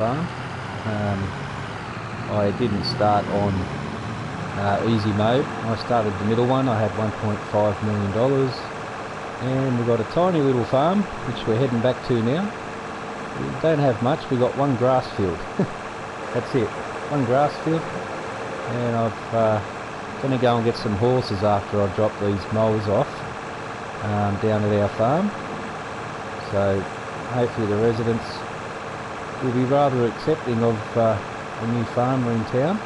farm. I didn't start on easy mode. I started the middle one. I had $1.5 million, and we've got a tiny little farm which we're heading back to now. We don't have much. We got one grass field. That's it, one grass field, and I'm going to go and get some horses after I drop these mowers off down at our farm. So hopefully the residents will be rather accepting of a new farmer in town.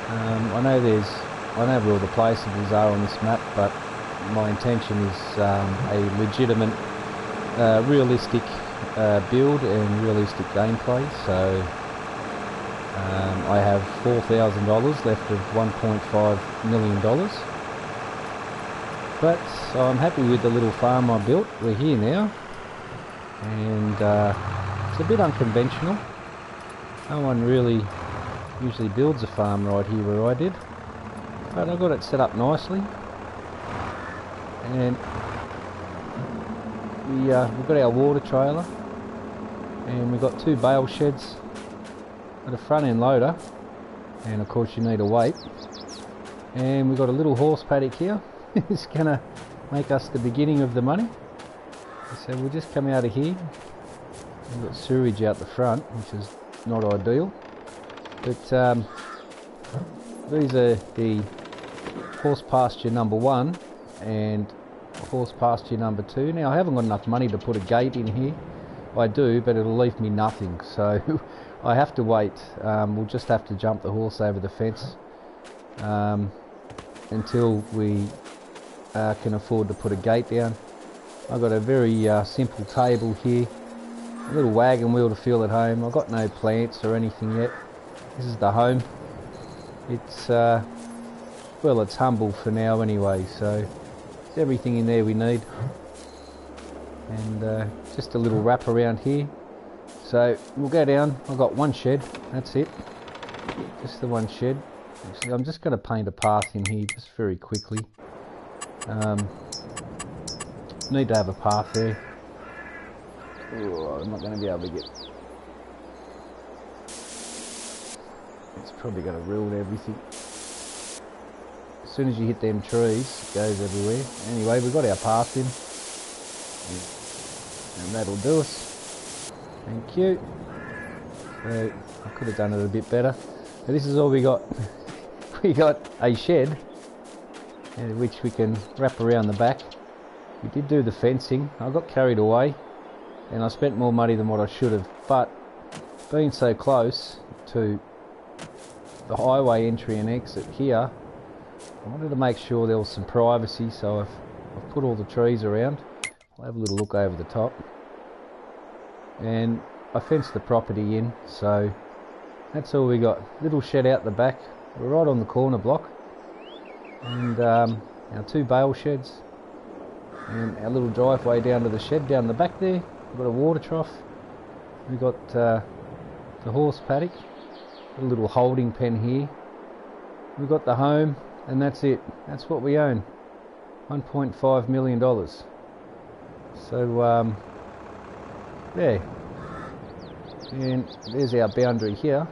I know where all the placeables are on this map, but my intention is a legitimate, realistic build and realistic gameplay. So I have $4,000 left of $1.5 million. But I'm happy with the little farm I built. We're here now, and it's a bit unconventional. No one really usually builds a farm right here where I did, but I got it set up nicely. And we've got our water trailer, and we've got two bale sheds, got a front end loader, and of course you need a weight, and we've got a little horse paddock here. It's gonna make us the beginning of the money. So we'll just come out of here. We've got sewage out the front, which is not ideal, but these are the horse pasture number 1 and horse pasture number 2. Now I haven't got enough money to put a gate in here. I do, but it'll leave me nothing, so I have to wait. We'll just have to jump the horse over the fence until we can afford to put a gate down. I've got a very simple table here, a little wagon wheel to feel at home. I've got no plants or anything yet. This is the home. It's well, it's humble for now anyway, so there's everything in there we need, and just a little wrap around here. So we'll go down. I've got one shed, that's it, just the one shed. Actually, I'm just going to paint a path in here just very quickly. Need to have a path there. Oh, I'm not going to be able to get... It's probably going to ruin everything. As soon as you hit them trees, it goes everywhere. Anyway, we've got our path in, and that'll do us. Thank you. So I could have done it a bit better. But this is all we got. We got a shed, which we can wrap around the back. We did do the fencing. I got carried away, and I spent more money than what I should have. But being so close to the highway entry and exit here, I wanted to make sure there was some privacy, so I've put all the trees around. I'll have a little look over the top, and I fenced the property in. So that's all we got. Little shed out the back. We're right on the corner block, and our two bale sheds, and our little driveway down to the shed down the back there. We've got a water trough. We've got the horse paddock, a little holding pen here. We've got the home, and that's it. That's what we own. $1.5 million. So yeah, and there's our boundary here.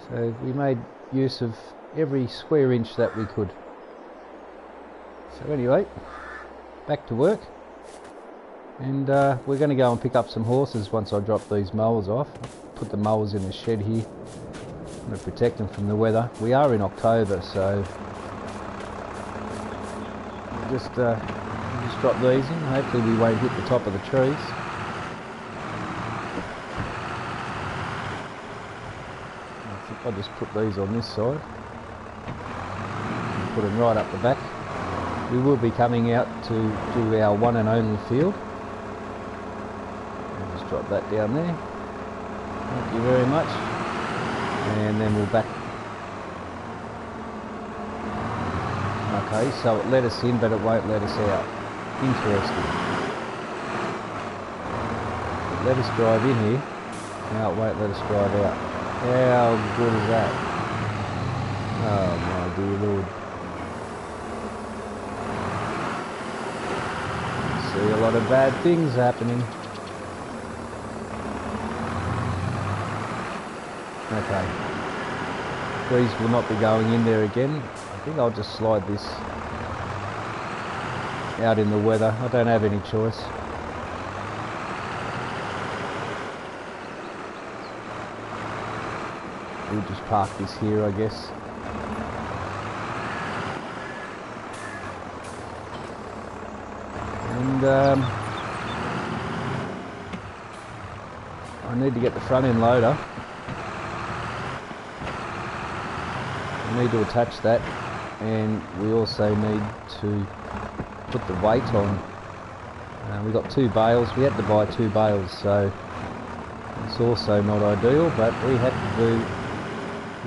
So we made use of every square inch that we could. So anyway, back to work, and we're going to go and pick up some horses once I drop these mowers off. Put the mowers in the shed here. I'm going to protect them from the weather. We are in October, so we'll just drop these in. Hopefully we won't hit the top of the trees. I think I'll just put these on this side. Put them right up the back. We will be coming out to do our one and only field. I'll just drop that down there. Thank you very much. And then we'll back. Okay, so it let us in, but it won't let us out. Interesting. It let us drive in here. Now it won't let us drive out. How good is that? Oh my dear Lord. See a lot of bad things happening. Okay. These will not be going in there again. I think I'll just slide this out in the weather. I don't have any choice. We'll just park this here, I guess. And I need to get the front end loader. I need to attach that, and we also need to put the weight on. We got 2 bales. We had to buy 2 bales, so it's also not ideal, but we had to do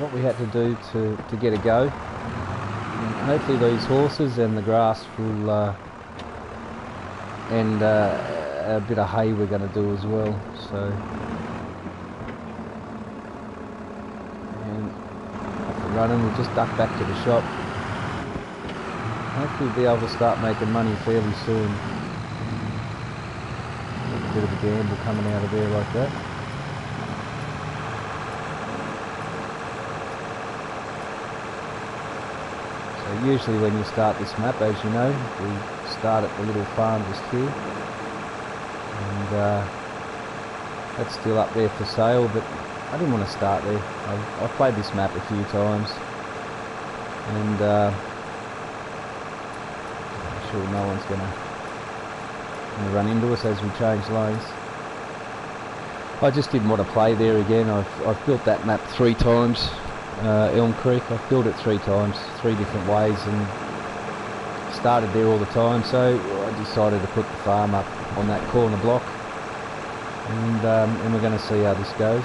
what we had to do to get a go. And hopefully these horses and the grass will and a bit of hay we're going to do as well. So, and off and running, we'll just duck back to the shop. Hopefully we'll be able to start making money fairly soon. A bit of a gamble coming out of there like that. So usually when you start this map, as you know, we start at the little farm just here, and that's still up there for sale, but I didn't want to start there. I've played this map a few times, and I'm sure no one's going to run into us as we change lanes. I just didn't want to play there again. I've built that map 3 times, Elm Creek. I've built it 3 times, 3 different ways, and started there all the time, so I decided to put the farm up on that corner block, and we're going to see how this goes.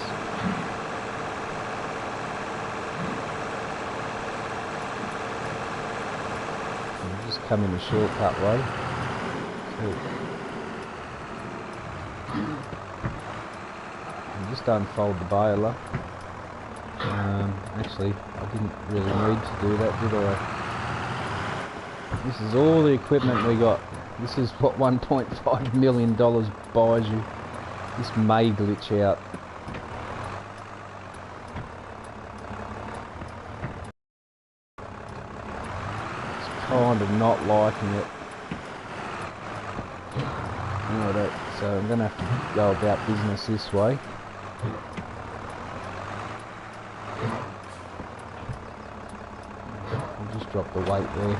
We'll just come in a shortcut way. And just unfold the baler. Actually, I didn't really need to do that, did I? This is all the equipment we got. This is what $1.5 million buys you. This may glitch out. It's kind of not liking it. Alright, so I'm going to have to go about business this way. I'll just drop the weight there.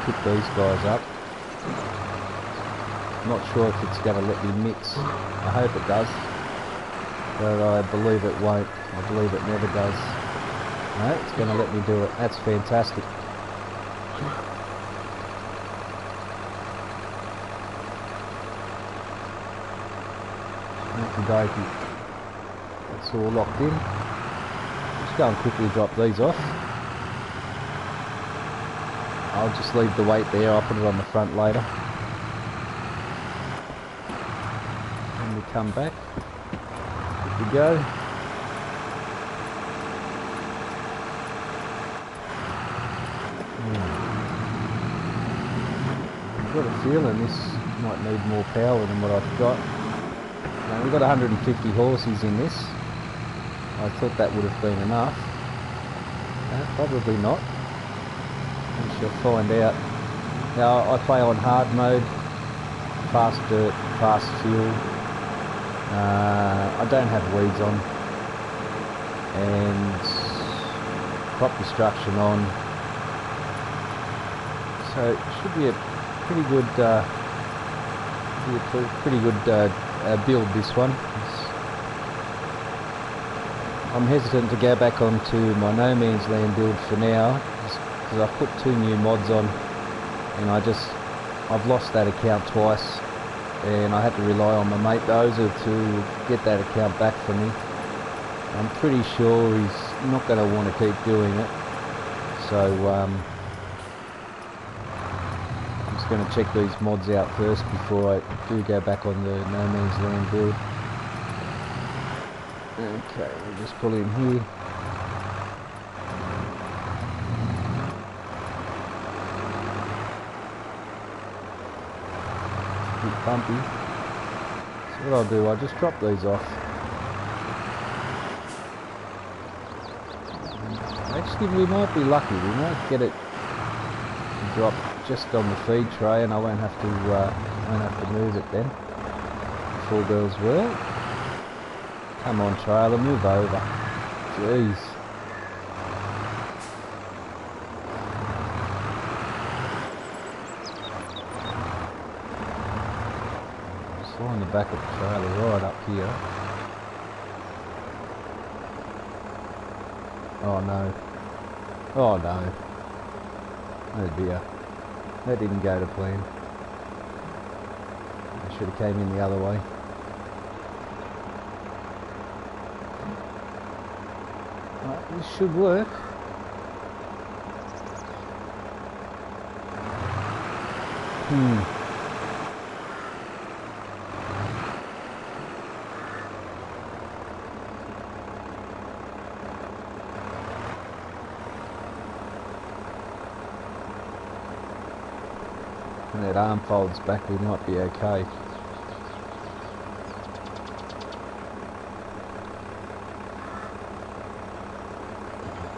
Pick these guys up. Not sure if it's going to let me mix. I hope it does, but I believe it won't. I believe it never does. No, it's going to let me do it. That's fantastic. Okie dokie. That's all locked in. Just go and quickly drop these off. I'll just leave the weight there. I'll put it on the front later. And we come back. Good to go. I've got a feeling this might need more power than what I've got. Now, we've got 150 horses in this. I thought that would have been enough. No, probably not. We shall find out. Now, I play on hard mode, fast dirt, fast fuel. I don't have weeds on, and crop destruction on. So it should be a pretty good, build, this one. I'm hesitant to go back onto my No Man's Land build for now, because I've put 2 new mods on, and I've lost that account twice, and I had to rely on my mate Dozer to get that account back for me. I'm pretty sure he's not going to want to keep doing it, so I'm just going to check these mods out first before I do go back on the No Man's Land build. Okay, we'll just pull in here. A bit bumpy. So what I'll do, I'll just drop these off. Actually, we might be lucky. We might get it to drop just on the feed tray, and I won't have to move it then. If all goes well. Come on, trailer, move over. Jeez. Just line the back of the trailer right up here. Oh no. Oh no. Oh dear. That didn't go to plan. I should have came in the other way. Right, this should work. When that arm folds back, we might be okay.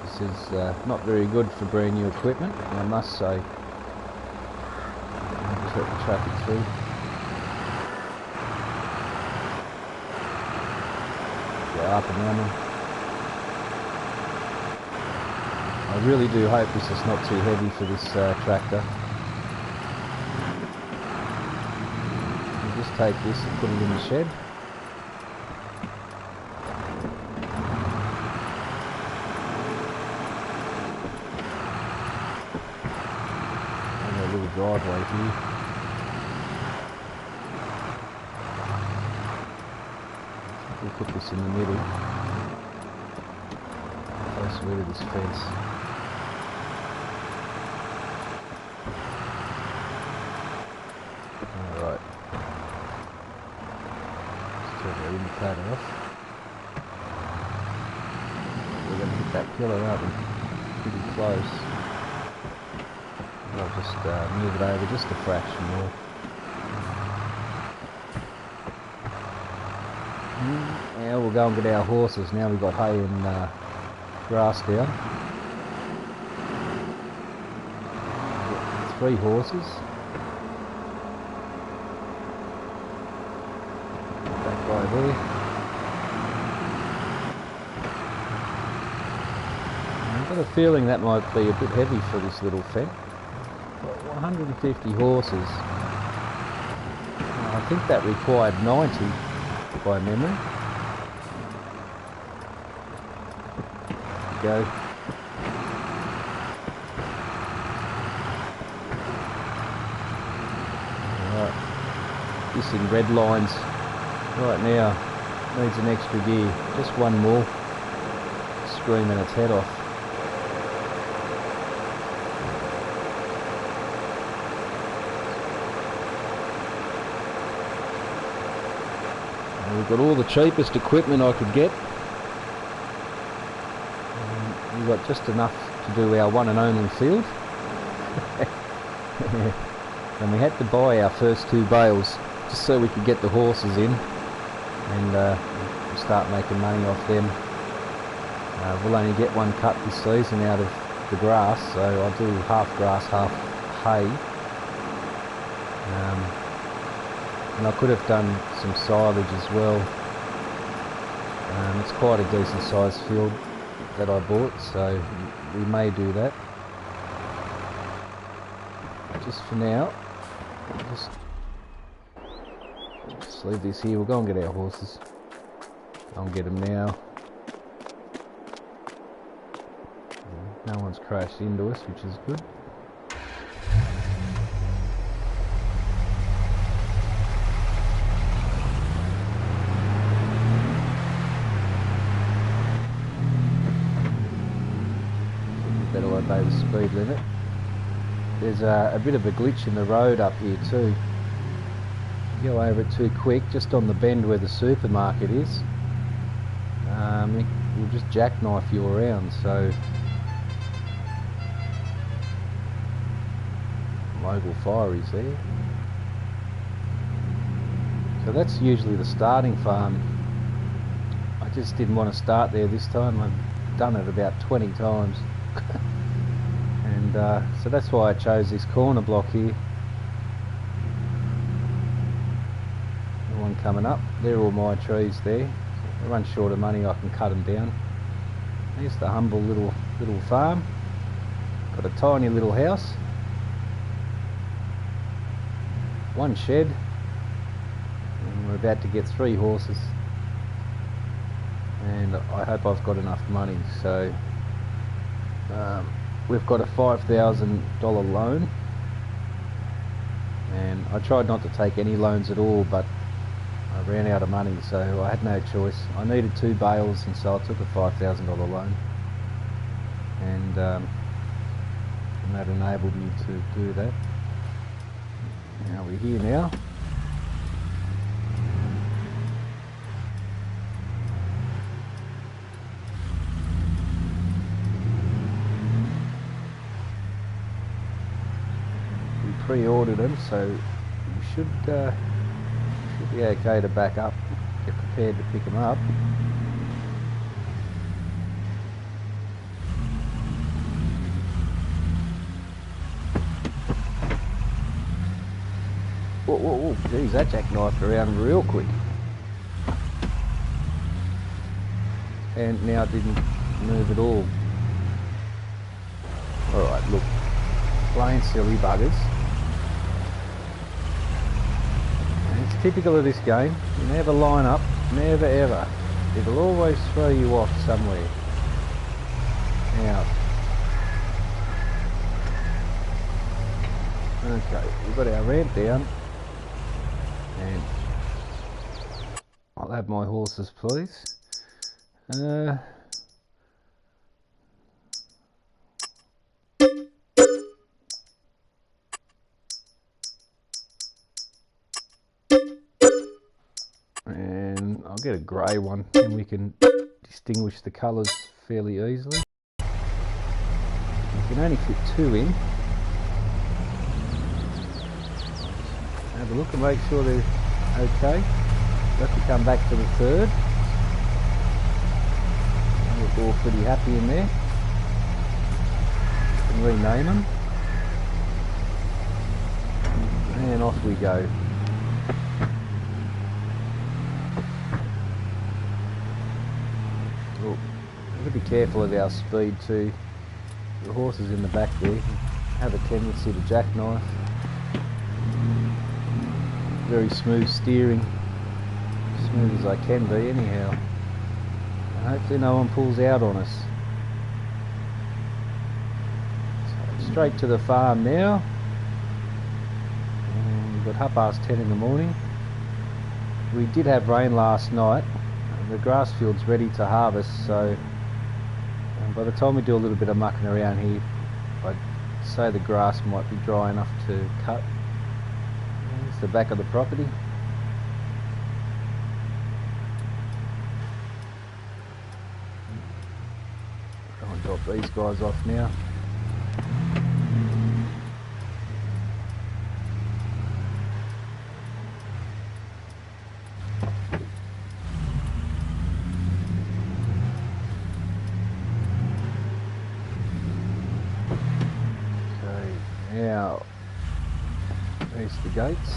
This is not very good for brand new equipment, I must say. Just let the traffic through. Yeah, up and running. I really do hope this is not too heavy for this tractor. We'll just take this and put it in the shed. Driveway here. We'll put this in the middle, closer to this fence. Alright. Let's turn our indicator off. We're going to hit that pillar, aren't we? Pretty close. I'll just move it over just a fraction more. Now we'll go and get our horses. Now we've got hay and grass down. 3 horses. That guy there. I've got a feeling that might be a bit heavy for this little fence. 150 horses. I think that required 90 by memory. Go. Alright. This in red lines right now needs an extra gear. Just one more. Screaming its head off. We've got all the cheapest equipment I could get. We've got just enough to do our one and only field. And we had to buy our first 2 bales just so we could get the horses in and start making money off them. We'll only get one cut this season out of the grass, so I'll do half grass, half hay. And I could have done some silage as well. It's quite a decent sized field that I bought, so we may do that. Just for now, just leave this here. We'll go and get our horses. I'll get them now. No one's crashed into us, which is good. Better obey the speed limit. there's a bit of a glitch in the road up here too. You go over it too quick, just on the bend where the supermarket is, it will just jackknife you around. So local fire is there. So that's usually the starting farm. I just didn't want to start there this time. I've done it about 20 times. And so that's why I chose this corner block here. The one coming up, they're all my trees there. If I run short of money, I can cut them down. Here's the humble little farm. Got a tiny little house, one shed, and we're about to get 3 horses. And I hope I've got enough money. So we've got a $5,000 loan, and I tried not to take any loans at all, but I ran out of money, so I had no choice. I needed 2 bales, and so I took a $5,000 loan, and that enabled me to do that. Now we're here now. Pre-ordered them, so you should be okay to back up, get prepared to pick them up. Whoa, whoa, whoa, geez, that jackknifed around real quick. And now it didn't move at all. Alright, look, plain silly buggers. It's typical of this game. You never line up, never ever. It'll always throw you off somewhere. Now, okay, we've got our ramp down, and I'll have my horses, please. And I'll get a grey one, and we can distinguish the colours fairly easily. You can only fit 2 in. Have a look and make sure they're okay. You have to come back to the 3rd. We're all pretty happy in there. You can rename them. And off we go. Oh, we've got to be careful of our speed too. The horses in the back there have a tendency to jackknife. Very smooth steering, smooth as I can be anyhow. And hopefully no one pulls out on us. So straight to the farm now. And we've got 10:30 in the morning. We did have rain last night. The grass field's ready to harvest, so by the time we do a little bit of mucking around here, I'd say the grass might be dry enough to cut. It's the back of the property. Try and drop these guys off now. Now, there's the gates.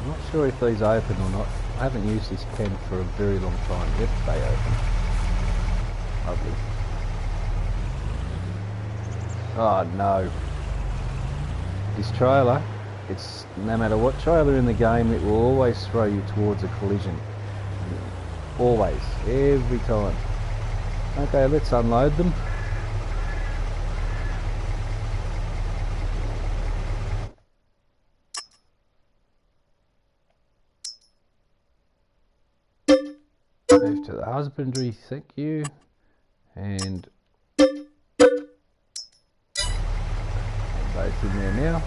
I'm not sure if these open or not. I haven't used this pen for a very long time. Yep, they open. Lovely. Oh no. This trailer, it's no matter what trailer in the game, it will always throw you towards a collision. Always, every time. Okay, let's unload them. They've move to the husbandry, thank you. And both in there now.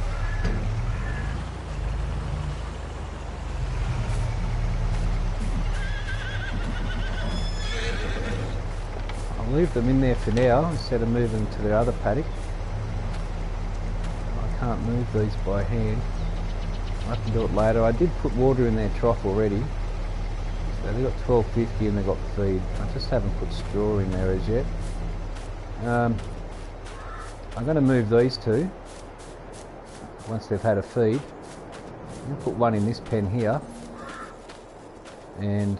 I'll leave them in there for now instead of moving to the other paddock. I can't move these by hand. I have to do it later. I did put water in their trough already. So they've got 1250 and they've got feed. I just haven't put straw in there as yet. I'm going to move these two once they've had a feed. I'm going to put one in this pen here. And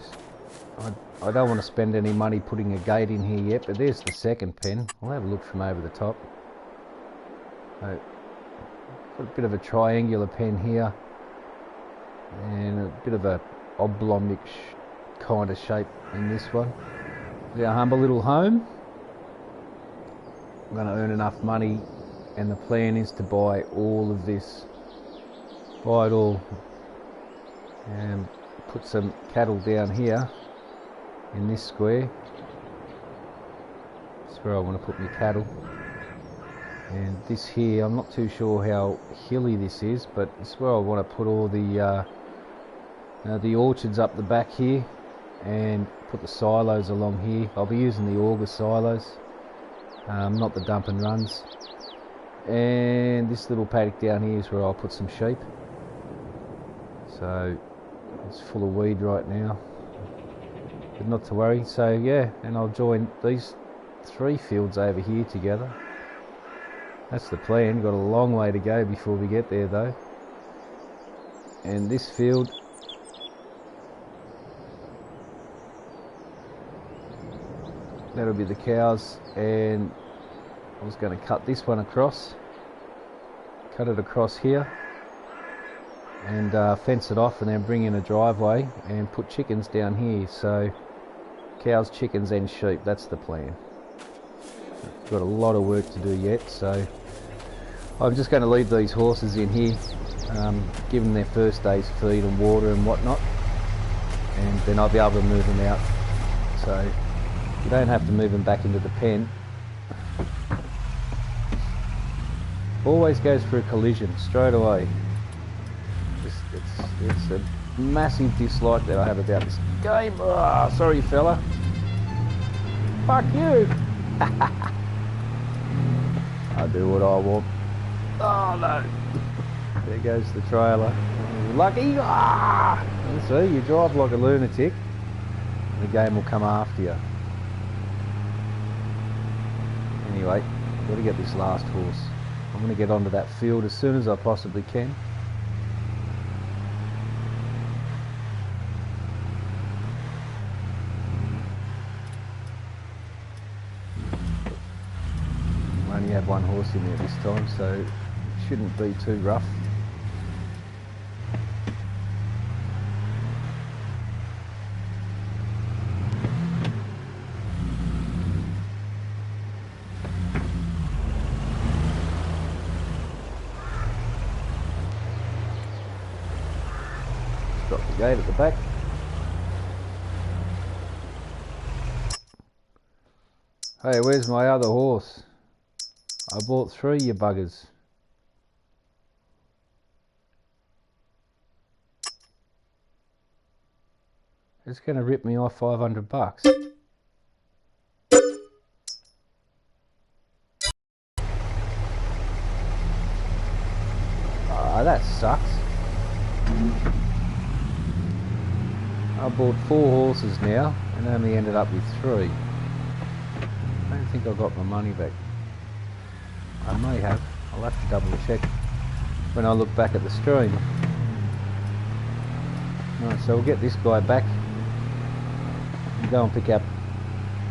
I don't want to spend any money putting a gate in here yet, but there's the second pen. I'll have a look from over the top. So, put a bit of a triangular pen here and a bit of a oblongic kind of shape in this one. It's our humble little home. I'm going to earn enough money, and the plan is to buy all of this, buy it all, and put some cattle down here in this square. That's where I want to put my cattle. And this here, I'm not too sure how hilly this is, but it's where I want to put all the orchards up the back here, and put the silos along here. I'll be using the auger silos, not the dump and runs. And this little paddock down here is where I'll put some sheep. So it's full of weed right now, but not to worry. So yeah, and I'll join these three fields over here together. That's the plan. Got a long way to go before we get there though. And this field, that'll be the cows, and I was going to cut this one across, cut it across here, and fence it off, and then bring in a driveway and put chickens down here. So cows, chickens and sheep, that's the plan. Got a lot of work to do yet, so I'm just going to leave these horses in here, give them their first day's feed and water and whatnot, and then I'll be able to move them out. So you don't have to move them back into the pen. Always goes for a collision straight away. It's a massive dislike that I have about this game. Oh, sorry fella. Fuck you. I do what I want. Oh no. There goes the trailer. Lucky. Ah! See, you drive like a lunatic, the game will come after you. Anyway, I've got to get this last horse. I'm going to get onto that field as soon as I possibly can. I only have one horse in there this time, so it shouldn't be too rough. Drop the gate at the back. Hey, where's my other horse? I bought 3, you buggers. It's going to rip me off $500. Ah, that sucks. I bought 4 horses now and only ended up with 3. I don't think I got my money back. I may have. I'll have to double check when I look back at the stream. Right, so we'll get this guy back and go and pick up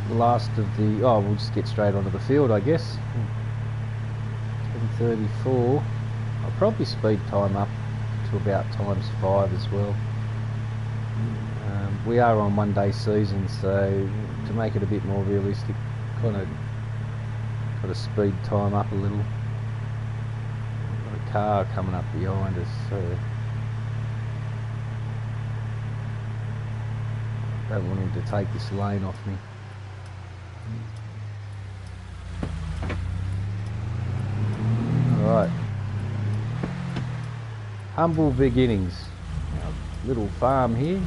the last of the... Oh, we'll just get straight onto the field, I guess. 10:34. I'll probably speed time up to about ×5 as well. We are on 1 day season, so to make it a bit more realistic, kind of got to speed time up a little. Got a car coming up behind us, so Don't want him to take this lane off me. Alright. Humble beginnings. Our little farm here.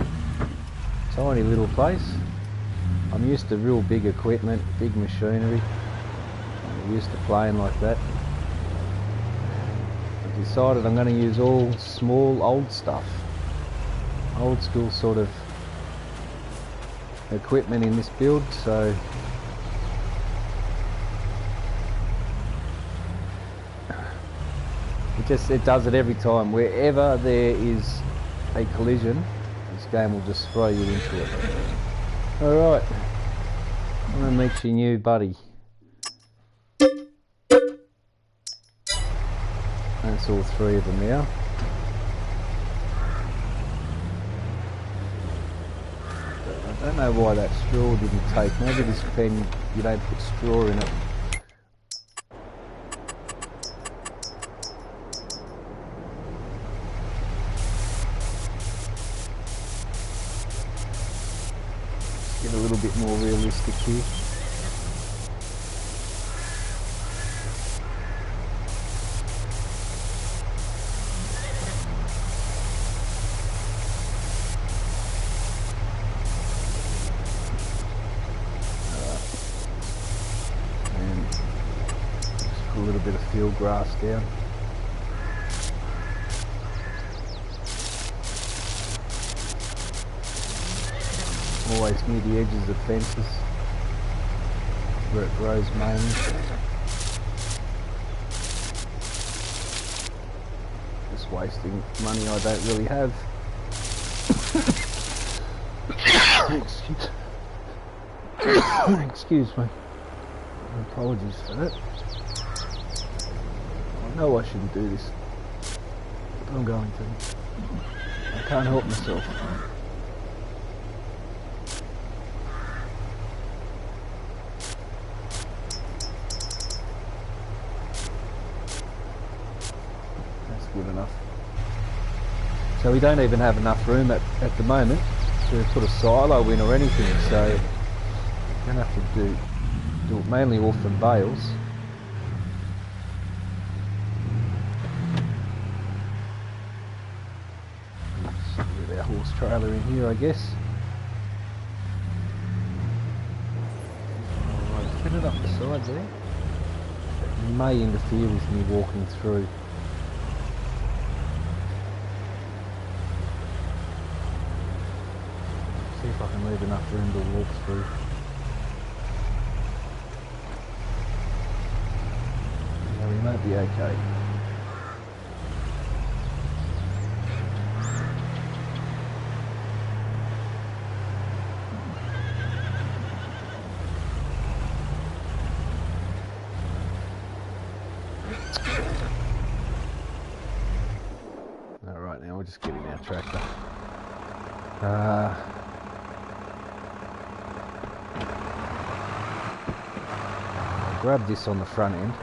Tiny little place. I'm used to real big equipment, big machinery. I'm used to playing like that. I've decided I'm going to use all small old stuff. Old school sort of equipment in this build, so it does it every time. Wherever there is a collision, this game will just throw you into it. Alright, I'm going to meet your new buddy. That's all three of them now. I don't know why that straw didn't take. Maybe this pen, you don't put straw in it. Get a little bit more realistic here. And just put a little bit of field grass down. Always near the edges of fences where it grows mainly. Just wasting money I don't really have. Excuse me. Apologies for that. I know I shouldn't do this, but I'm going to. I can't help myself. Good enough. So we don't even have enough room at the moment to put a silo in or anything, so we're going to have to do it mainly all from bales. With our horse trailer in here, I guess. Alright, put it up the side there. It may interfere with me walking through. See if I can leave enough room to walk through. Yeah, we might be okay. Alright, now we're just getting our tractor. Grab this on the front end.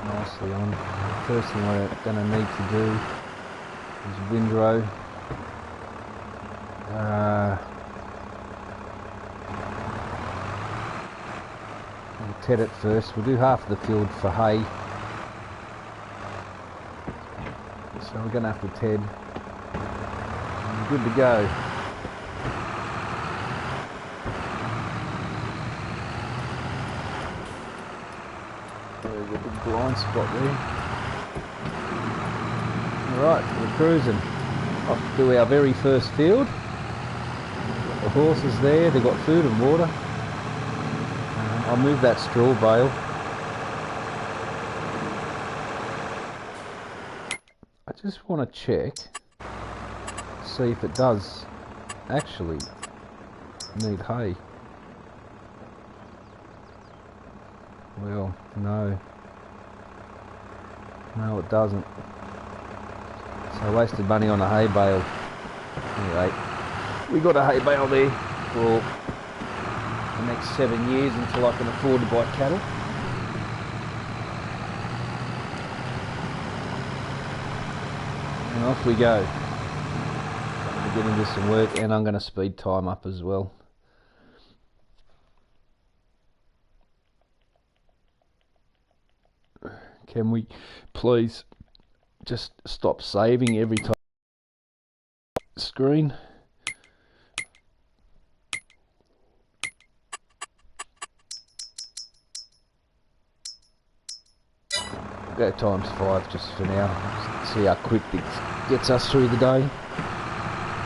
Nicely on. The first thing we're going to need to do is windrow. We'll ted it first. We'll do half of the field for hay. So we're going to have to ted. And we're good to go. There's a big blind spot there. Alright, we're cruising. Off to do our very first field. The horses there, they've got food and water. I'll move that straw bale. I just want to check, see if it does actually need hay. Well, no. No, it doesn't. So I wasted money on a hay bale. Anyway, we got a hay bale there for the next 7 years until I can afford to buy cattle. And off we go. I'm getting into some work, and I'm going to speed time up as well. Can we please just stop saving every time screen? Go ×5 just for now. See how quick it gets us through the day.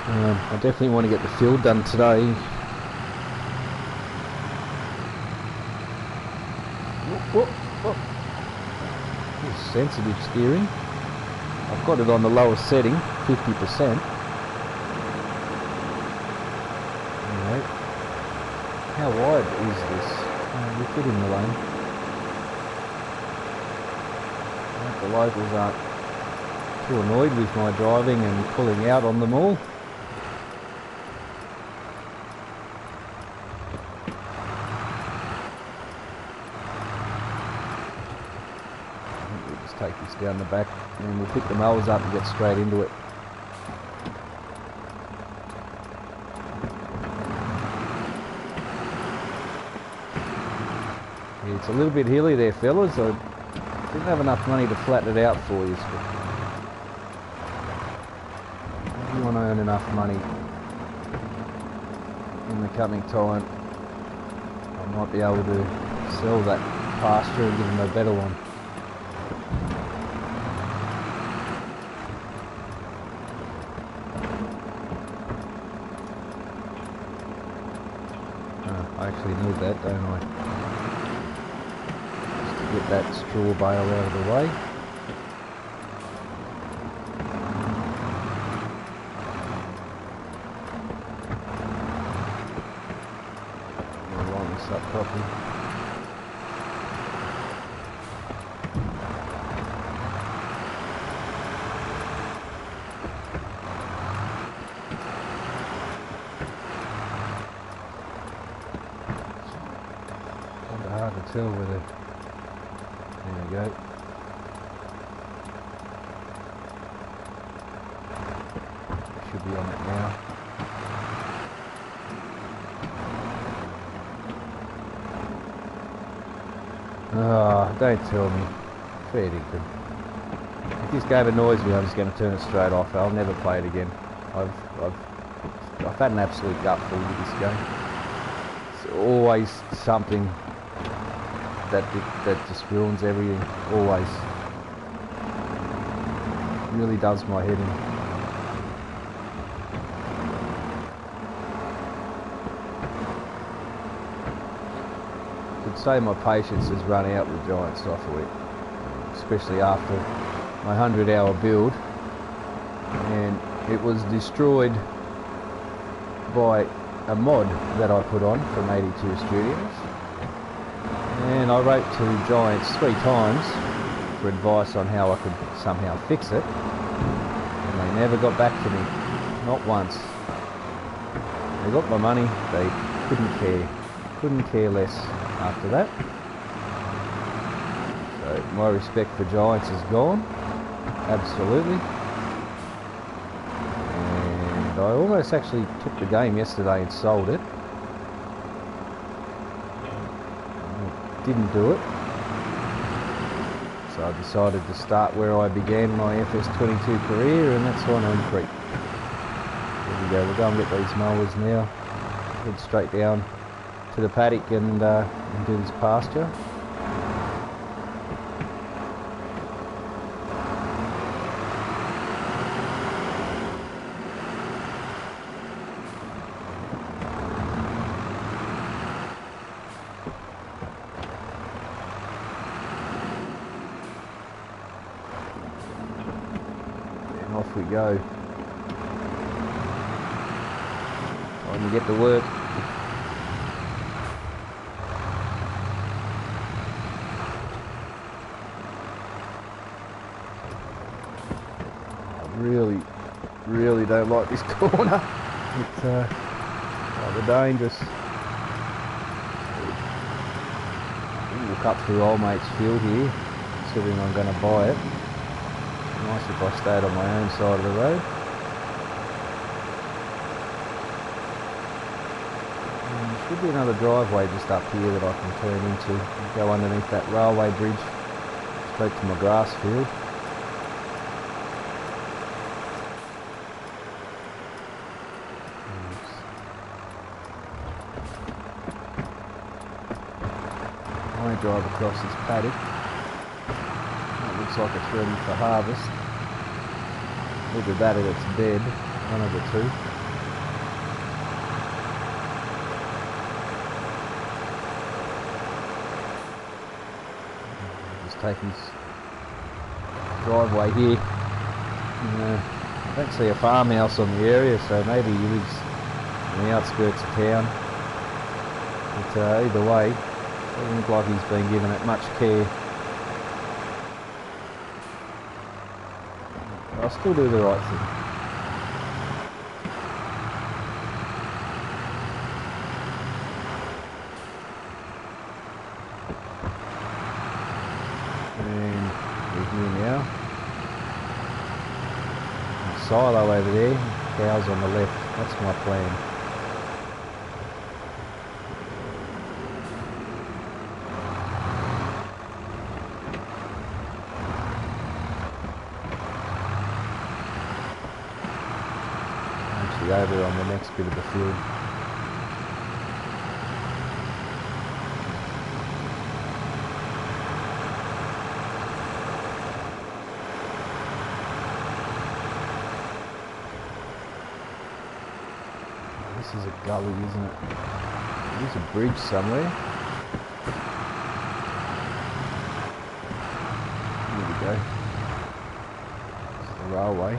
I definitely want to get the field done today. Whoop, whoop. Sensitive steering. I've got it on the lowest setting, 50%. Anyway, how wide is this? We fit in the lane. The locals aren't too annoyed with my driving and pulling out on them all. We'll just take this down the back and we'll pick the mowers up and get straight into it. Yeah, it's a little bit hilly there, fellas. I didn't have enough money to flatten it out for you. So if you want to earn enough money in the coming time, I might be able to sell that pasture and give them a better one. I actually need that, don't I? Get that straw bale out of the way. I'll line this up properly. Kind of hard to tell whether. There we go. Should be on it now. Oh, don't tell me. Fair dinkum. If this game annoys me, I'm just going to turn it straight off. I'll never play it again. I've had an absolute gutful with this game. It's always something that just ruins everything, always. It really does my head in. I could say my patience has run out with giant software, especially after my 100-hour build, and it was destroyed by a mod that I put on from 82 Studios. And I wrote to Giants 3 times for advice on how I could somehow fix it, and they never got back to me, not once. They got my money, they couldn't care less after that. So my respect for Giants is gone, absolutely. And I almost actually took the game yesterday and sold it. Didn't do it, so I decided to start where I began my FS22 career, and that's on Elm Creek. There we go, we'll go and get these mowers now, head straight down to the paddock and do this pasture. Off we go. Time to get to work. I really don't like this corner. It's rather dangerous. We'll cut through old mate's field here, considering I'm going to buy it. Nice if I stayed on my own side of the road. There should be another driveway just up here that I can turn into and go underneath that railway bridge straight to my grass field. I won't drive across this paddock. It looks like it's ready for harvest. Either that or it's dead, one of the two. Just taking his driveway here. I don't see a farmhouse on the area, so maybe he lives on the outskirts of town. But either way, it doesn't look like he's been given it much care. I'll still do the right thing. And we're here now. A silo over there, cows on the left. That's my plan. Over on the next bit of the field. This is a gully, isn't it? There's a bridge somewhere. Here we go. It's the railway.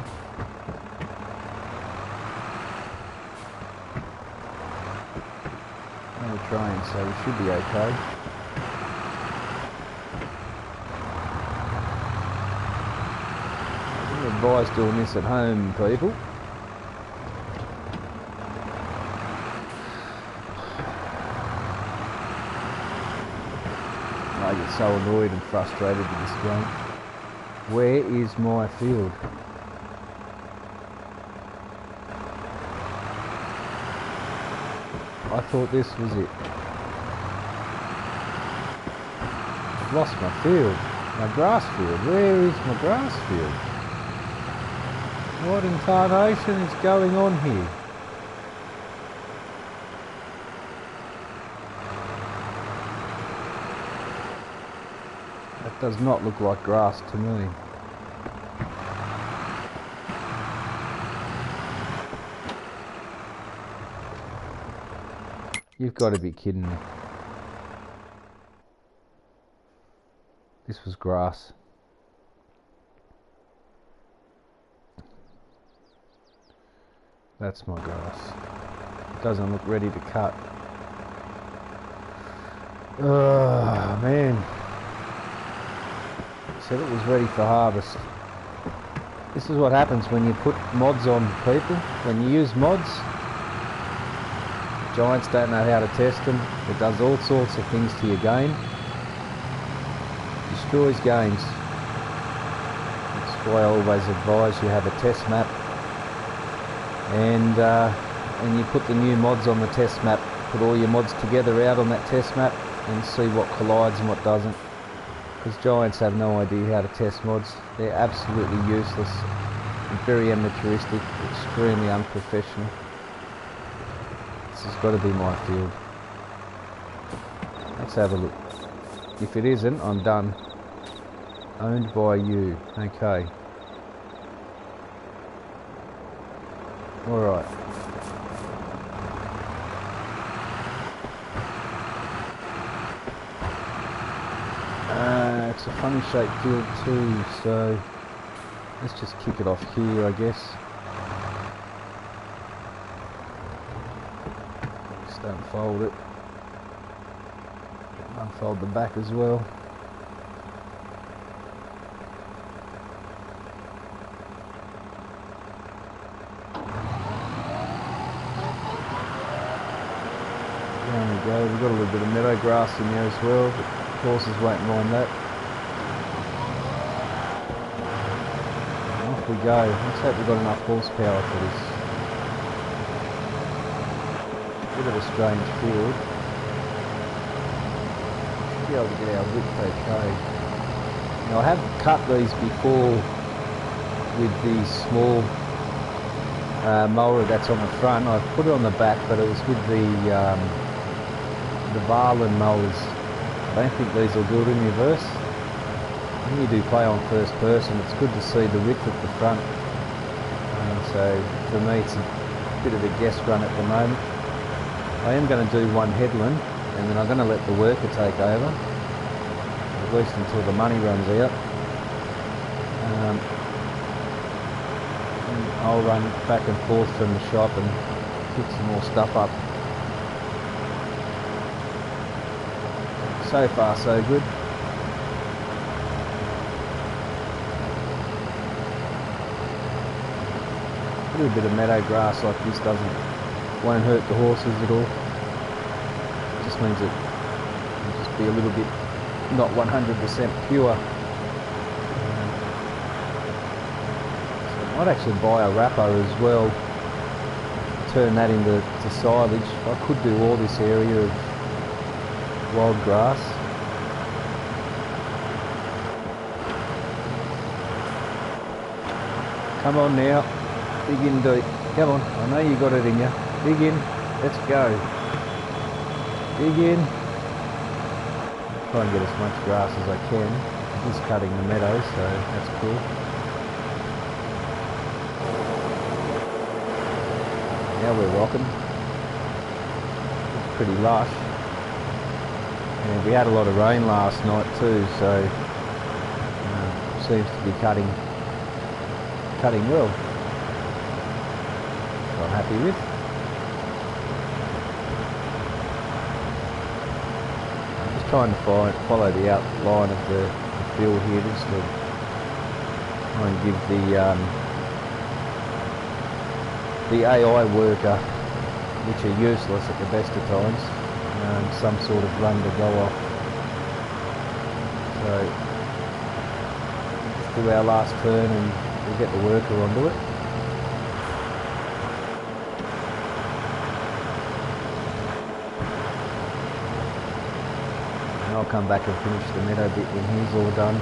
Train, so we should be okay. I wouldn't advise doing this at home, people. I get so annoyed and frustrated with this game. Where is my field? I thought this was it. I've lost my field. My grass field. Where is my grass field? What in tarnation is going on here? That does not look like grass to me. You've got to be kidding me. This was grass. That's my grass. It doesn't look ready to cut. Oh man. Said it was ready for harvest. This is what happens when you put mods on, people. When you use mods, Giants don't know how to test them. It does all sorts of things to your game. Destroys games. That's why I always advise you have a test map, and you put the new mods on the test map. Put all your mods together out on that test map and see what collides and what doesn't. Because Giants have no idea how to test mods. They're absolutely useless, very amateuristic, extremely unprofessional. This has got to be my field. Let's have a look. If it isn't, I'm done. Owned by you. Okay. Alright. It's a funny shaped field too, so let's just kick it off here, I guess. Just unfold it. Unfold the back as well. There we go, we've got a little bit of meadow grass in there as well, but horses won't mind that. And off we go. Let's hope we've got enough horsepower for this. Bit of a strange field. Should be able to get our width okay. Now I have cut these before with the small mower that's on the front. I've put it on the back, but it was with the Varlin mowers. I don't think these will do it in reverse. When you do play on first person, it's good to see the width at the front. So for me it's a bit of a guess run at the moment. I am going to do one headland and then I'm going to let the worker take over, at least until the money runs out. And I'll run back and forth from the shop and pick some more stuff up. So far so good. A little bit of meadow grass like this won't hurt the horses at all. It just means it will just be a little bit not 100% pure. So I might actually buy a wrapper as well, turn that into silage. I could do all this area of wild grass. Come on now, dig in deep. Come on, I know you got it in you. Dig in, let's go. Dig in. Try and get as much grass as I can. Just cutting the meadows, so that's cool. Now we're rocking. It's pretty lush. And we had a lot of rain last night too, so seems to be cutting well. So I'm happy with. I'm just trying to follow the outline of the field here, just to try and give the AI worker, which are useless at the best of times, some sort of run to go off. So let's do our last turn and we'll get the worker onto it. And I'll come back and finish the meadow bit when he's all done.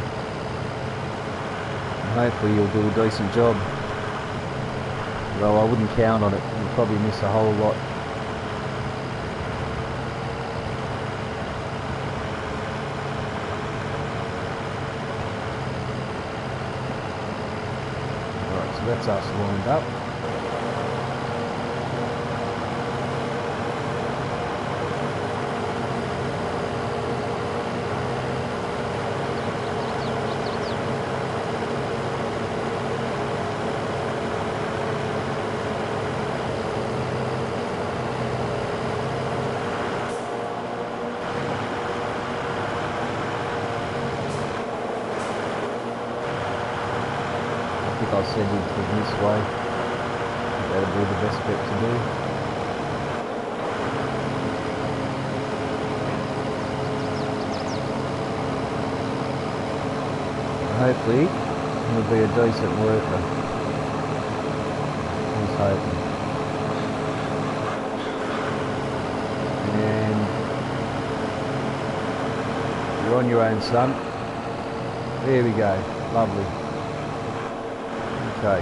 And hopefully you'll do a decent job. Though I wouldn't count on it, you'll probably miss a whole lot. Right, so that's us lined up. I'll send him to this way. That'll be the best bet to do. Hopefully he'll be a decent worker. He's hoping. And you're on your own, son. There we go. Lovely. Okay.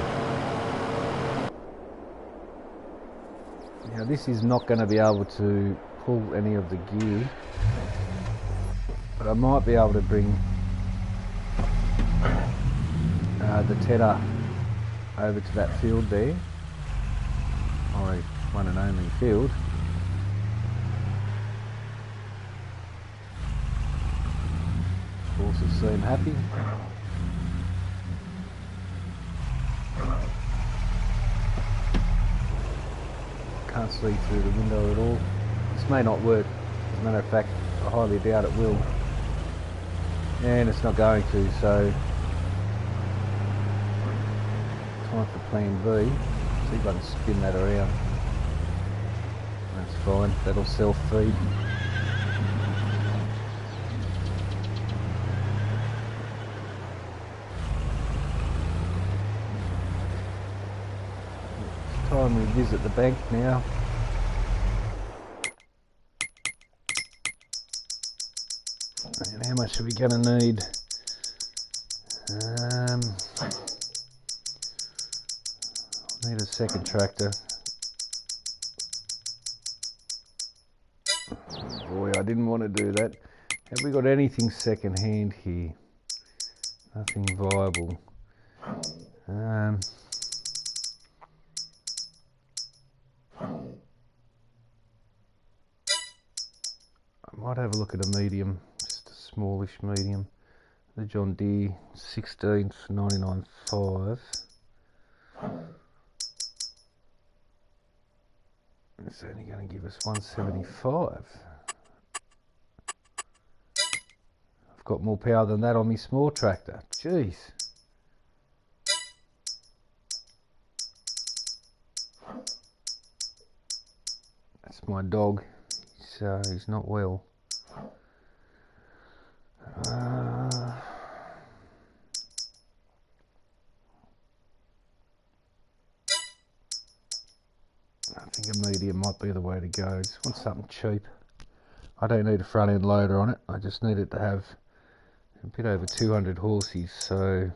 Now this is not going to be able to pull any of the gear, but I might be able to bring the tedder over to that field there, my one and only field. Horses seem happy. Can't see through the window at all. This may not work. As a matter of fact, I highly doubt it will. And it's not going to, so time for plan B. See if I can spin that around. That's fine, that'll self-feed. It's time we visit the bank now. And how much are we going to need? Need a second tractor. Boy, I didn't want to do that. Have we got anything second hand here? Nothing viable. I might have a look at a medium, just a smallish medium. The John Deere 16th 99.5. It's only going to give us 175. I've got more power than that on my small tractor. Jeez. That's my dog. He's not well. I think a medium might be the way to go. I just want something cheap. I don't need a front end loader on it. I just need it to have a bit over 200 horses. So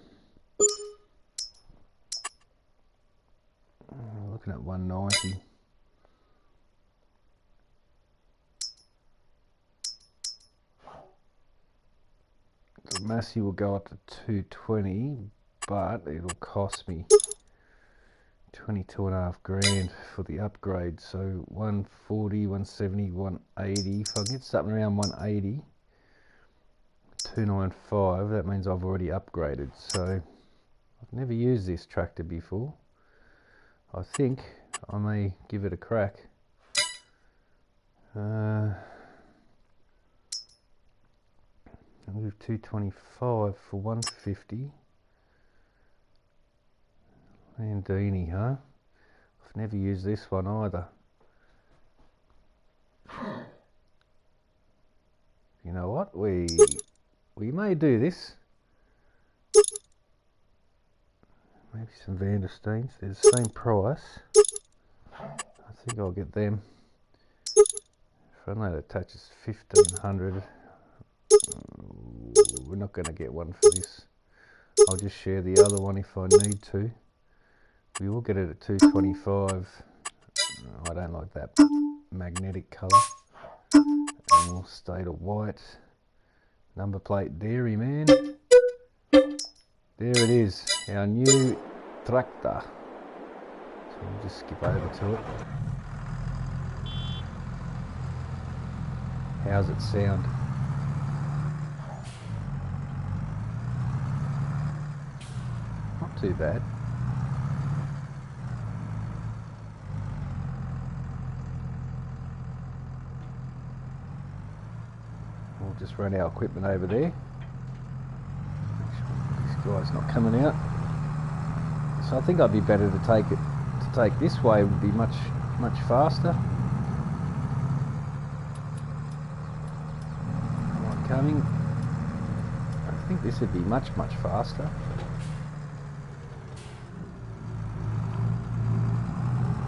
looking at 190. The Massey will go up to 220, but it'll cost me 22.5 grand for the upgrade. So 140, 170, 180. If I get something around 180, 295, that means I've already upgraded. So I've never used this tractor before. I think I may give it a crack. I'll move 225 for 150. Landini, huh? I've never used this one either. You know what? We may do this. Maybe some Vandersteens. They're the same price. I think I'll get them. Front load attach is 1500. We're not going to get one for this. I'll just share the other one if I need to. We will get it at 225. I don't like that magnetic colour. And we'll stay to white. Number plate Dairy Man. There it is, our new tractor. So we'll just skip over to it. How's it sound? Not too bad. We'll just run our equipment over there. This guy's not coming out. So I think I'd be better to take this way. Would be much faster. Not coming. I think this would be much faster.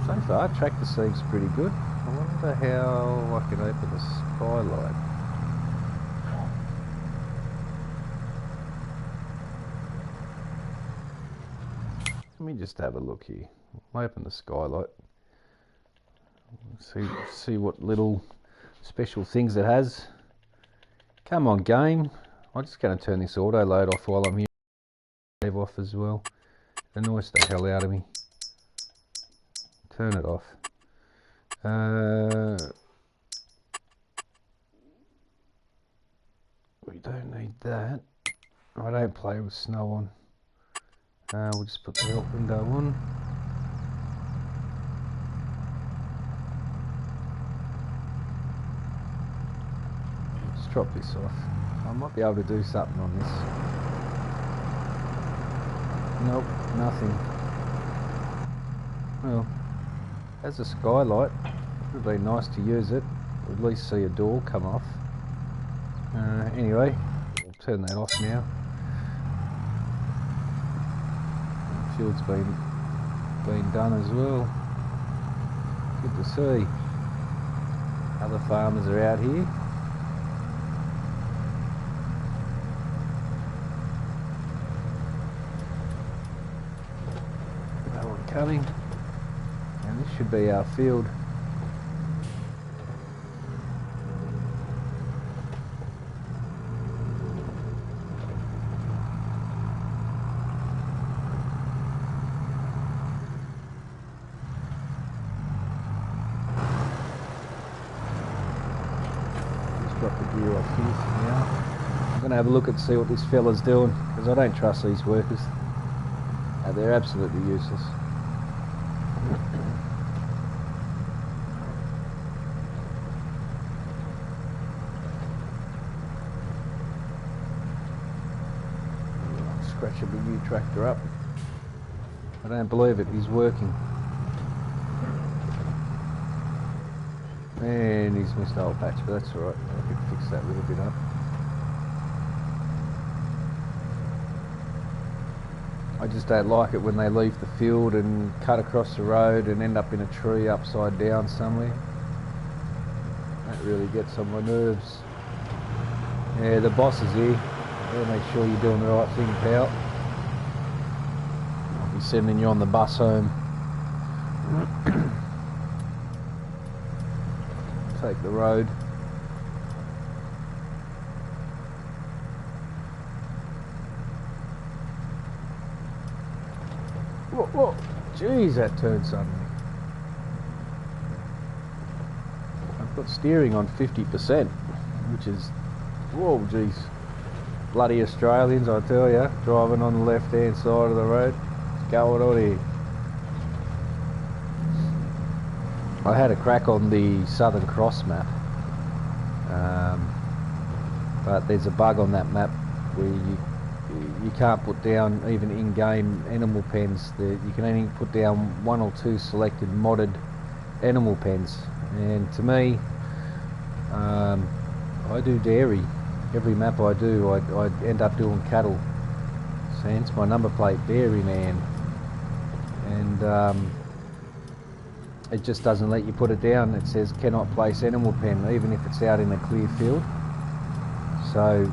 So far, tractor seems pretty good. I wonder how I can open the skylight. Let me just have a look here. I'll open the skylight. See what little special things it has. Come on, game. I'm just going to turn this auto load off while I'm here. Save off as well. It annoys the hell out of me. Turn it off. We don't need that. I don't play with snow on. We'll just put the help window on. Let's drop this off. I might be able to do something on this. Nope, nothing. Well, there's a skylight. Would have been nice to use it, or at least see a door come off. Anyway, I'll turn that off now. Field's been done as well. Good to see. Other farmers are out here. No one coming. And this should be our field. Drop the gear off here now. I'm going to have a look and see what this fella's doing, because I don't trust these workers. They're absolutely useless. Scratching the new tractor up. I don't believe it, he's working. And he's missed the whole patch, but that's alright. I can fix that little bit up. I just don't like it when they leave the field and cut across the road and end up in a tree upside down somewhere. That really gets on my nerves. Yeah, the boss is here. Gotta make sure you're doing the right thing, pal. I'll be sending you on the bus home. Take the road. Whoa, whoa. Jeez, that turned suddenly. I've got steering on 50%, which is, whoa, jeez. Bloody Australians, I tell ya, driving on the left-hand side of the road. What's going on here? I had a crack on the Southern Cross map, but there's a bug on that map where you can't put down even in-game animal pens. You can only put down 1 or 2 selected modded animal pens, and to me, I do dairy. Every map I do, I end up doing cattle, so hence my number plate Dairy Man, and it just doesn't let you put it down. It says cannot place animal pen, even if it's out in a clear field. So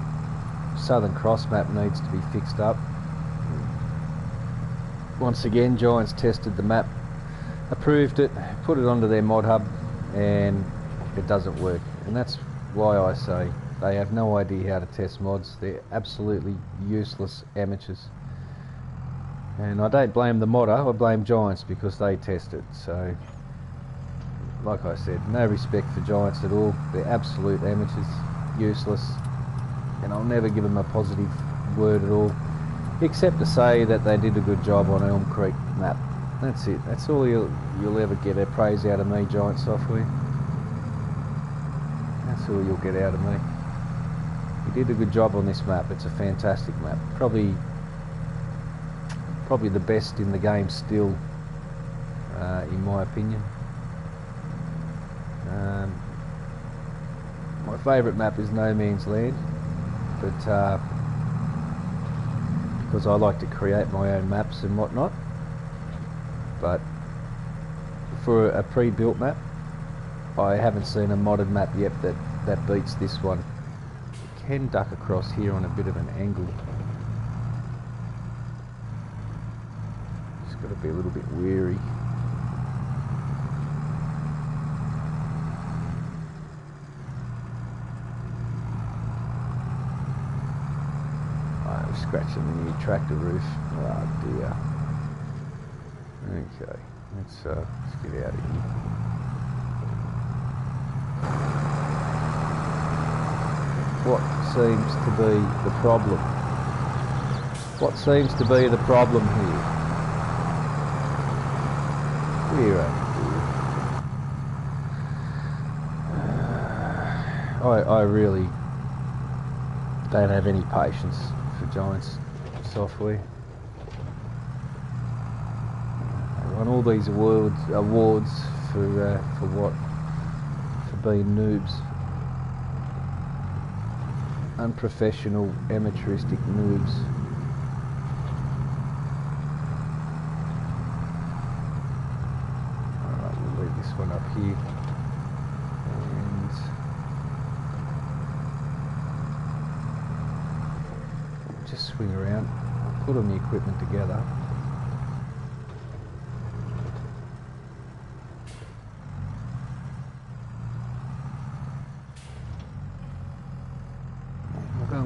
Southern Cross map needs to be fixed up. Once again, Giants tested the map, approved it, put it onto their mod hub, and it doesn't work. And that's why I say they have no idea how to test mods. They're absolutely useless amateurs. And I don't blame the modder, I blame Giants because they test it. So, like I said, no respect for Giants at all. They're absolute amateurs, useless, and I'll never give them a positive word at all, except to say that they did a good job on Elm Creek map. That's it. That's all you'll ever get a praise out of me, Giant Software. That's all you'll get out of me. You did a good job on this map. It's a fantastic map. Probably the best in the game still, in my opinion. My favourite map is No Man's Land, but because I like to create my own maps and whatnot. But for a pre-built map, I haven't seen a modded map yet that beats this one. You can duck across here on a bit of an angle. Just got to be a little bit wary. I'm scratching the new tractor roof. Oh dear. Okay, let's get out of here. What seems to be the problem? What seems to be the problem here? Where are you? I really don't have any patience for Giants Software. They won all these awards for what? for being noobs. Unprofessional, amateuristic noobs. Alright, we'll leave this one up here. And just swing around, put all the equipment together.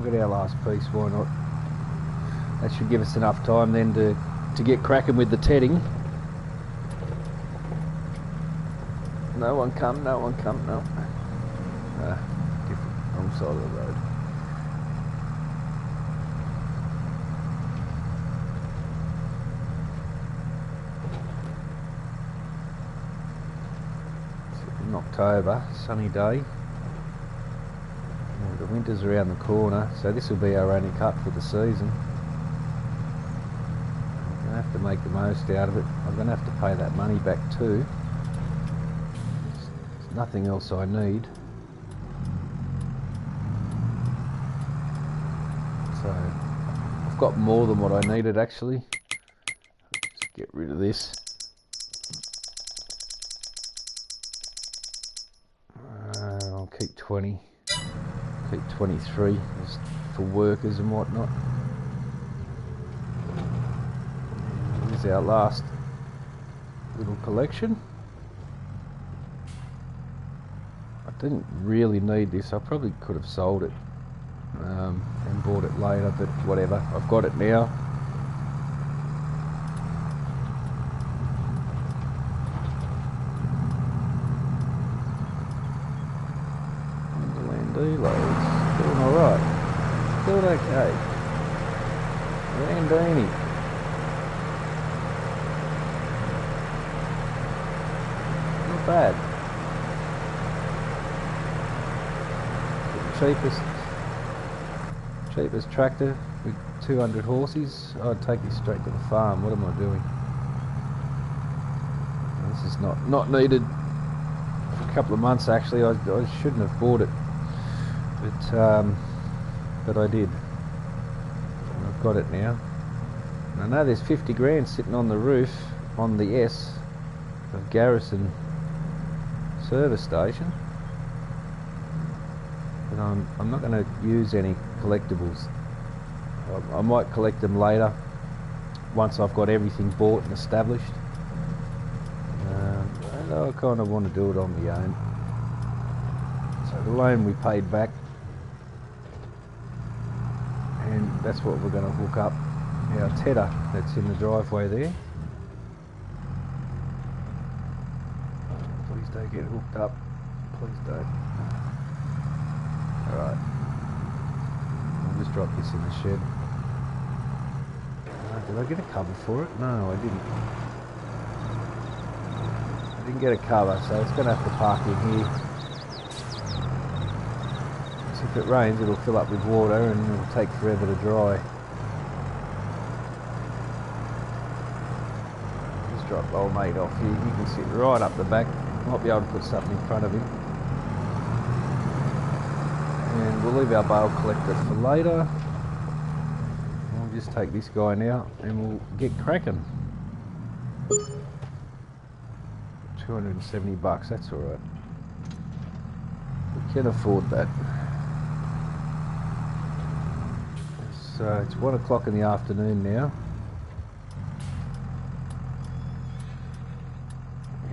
Get our last piece, why not? That should give us enough time then to get cracking with the tedding. No one come, no. Different, wrong side of the road. It's in October, sunny day. The winter's around the corner, so this will be our only cut for the season. I'm going to have to make the most out of it. I'm going to have to pay that money back too. There's nothing else I need. So, I've got more than what I needed actually. Just get rid of this. I'll keep 20. Keep 23 just for workers and whatnot. Here's our last little collection. I didn't really need this. I probably could have sold it and bought it later, but whatever. I've got it now. Loads. Doing alright. Doing okay. Landini. Not bad. Cheapest tractor with 200 horses. I'd take this straight to the farm. What am I doing? This is not needed for a couple of months actually. I shouldn't have bought it. But I did. And I've got it now. And I know there's 50 grand sitting on the roof on the S of Garrison service station. But I'm not going to use any collectibles. I might collect them later once I've got everything bought and established. And I kind of want to do it on my own. So the loan we paid back, and that's what we're going to hook up our tedder that's in the driveway there. Please don't get hooked up, please don't. Alright, I'll just drop this in the shed. Did I get a cover for it? No, I didn't. I didn't get a cover, so it's going to have to park in here. If it rains, it'll fill up with water and it'll take forever to dry. Just drop old mate off here. He can sit right up the back. Might be able to put something in front of him. And we'll leave our bale collector for later. We'll just take this guy now and we'll get cracking. 270 bucks, that's alright. We can afford that. So it's 1 o'clock in the afternoon now.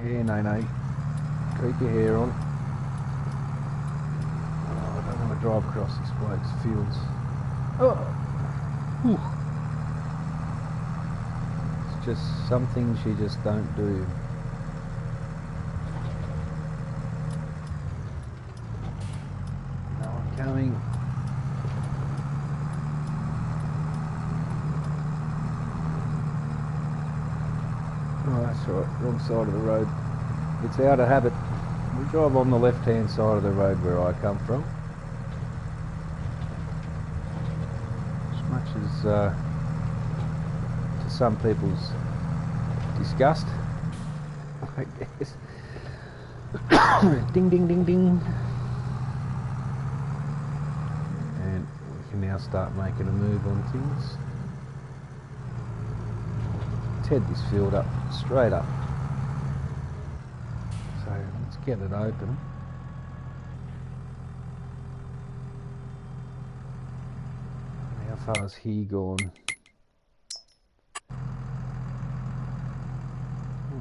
Yeah, no. Keep your hair on. Oh, I don't want to drive across this bloke's fields. Oh! Whew. It's just some things you just don't do. No one coming. Oh, that's right, wrong side of the road. It's out of habit. We drive on the left-hand side of the road where I come from. As much as to some people's disgust, I guess. Ding, ding, ding, ding. And we can now start making a move on things. Ted this field up, straight up. So let's get it open. How far has he gone? Oh,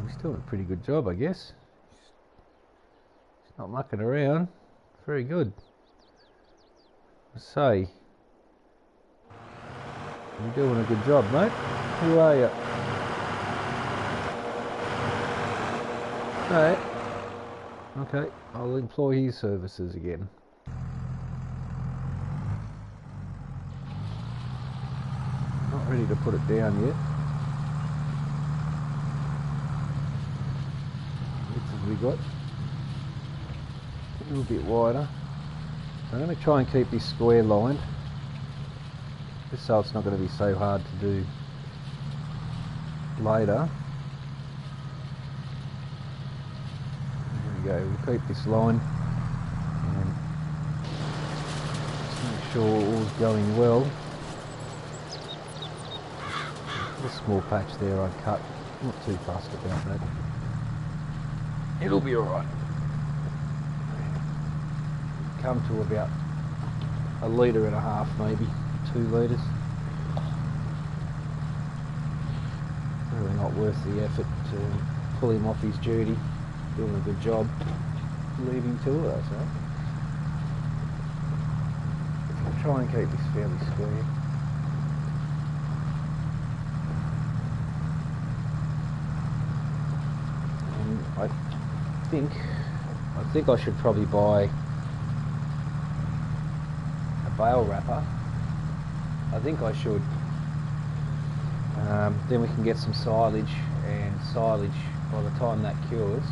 he's doing a pretty good job, I guess. He's not mucking around. Very good. I say, you're doing a good job, mate. Who are you? Alright. Okay, I'll employ his services again. Not ready to put it down yet. What have we got? A little bit wider. So I'm going to try and keep this square lined, just so it's not going to be so hard to do later. There we go, we'll keep this line and just make sure all's going well. A small patch there I cut, not too fussed about that. It'll be alright. Come to about 1.5 litres, maybe 2 litres. Really not worth the effort to pull him off his duty. Doing a good job. Leave him to it, so I'll try and keep this fairly square. And I think I should probably buy bale wrapper. I think I should. Then we can get some silage, and silage by the time that cures,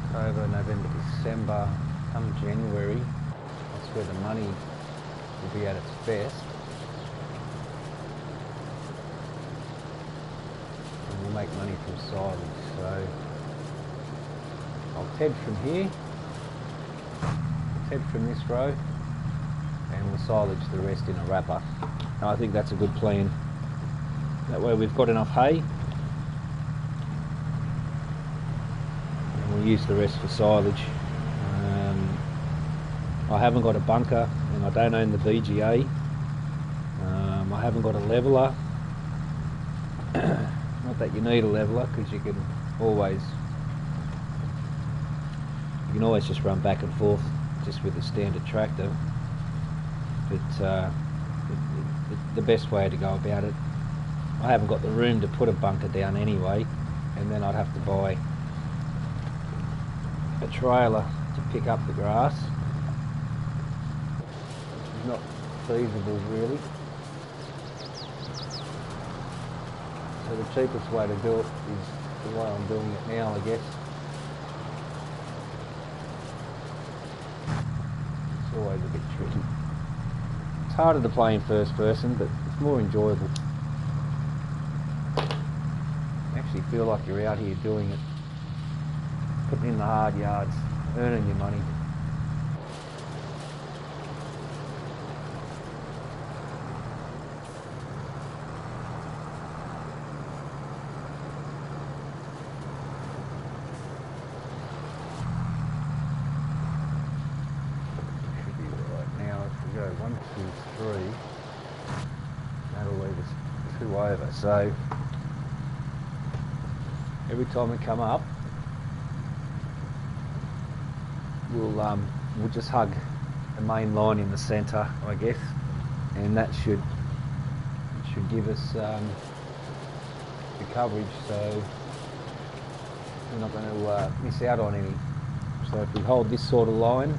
October, November, December, come January, that's where the money will be at its best. And we'll make money from silage. So I'll Ted from here, Ted from this row, and we'll silage the rest in a wrapper. Now, I think that's a good plan. That way we've got enough hay, and we'll use the rest for silage. I haven't got a bunker, and I don't own the BGA. I haven't got a leveller. Not that you need a leveller, because you can always just run back and forth just with a standard tractor. But the best way to go about it, I haven't got the room to put a bunker down anyway, and then I'd have to buy a trailer to pick up the grass, which is not feasible really. So the cheapest way to do it is the way I'm doing it now, I guess. It's always a bit tricky. It's harder to play in first person, but it's more enjoyable. You actually feel like you're out here doing it, putting in the hard yards, earning your money. Should be right now. If we go 1, 2, 3, that'll leave us 2 over. So every time we come up, we'll just hug the main line in the centre, I guess, and that should give us the coverage, so we're not going to miss out on any. So if we hold this sort of line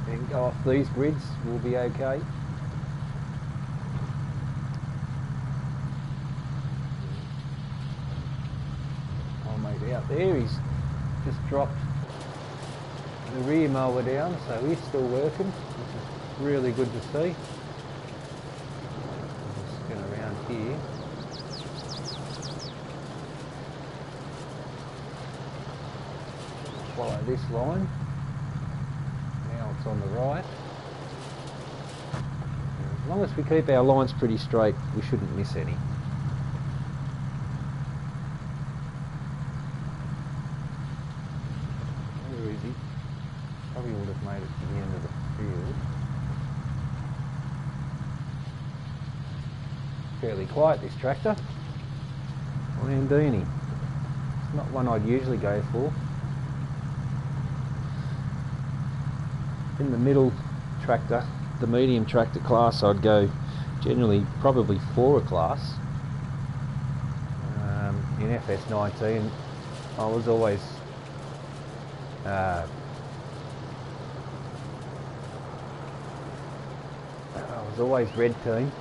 and go off these grids, we'll be okay. Our mate out there, he's just dropped the rear mower down, so he's still working, which is really good to see. Just spin around here. follow this line. Now it's on the right. As long as we keep our lines pretty straight, we shouldn't miss any. Where is he? Probably would have made it to the end of the field. Fairly quiet, this tractor. Landini. It's not one I'd usually go for. In the middle tractor, the medium tractor class, I'd go generally probably for a class. In FS19 I was always red team.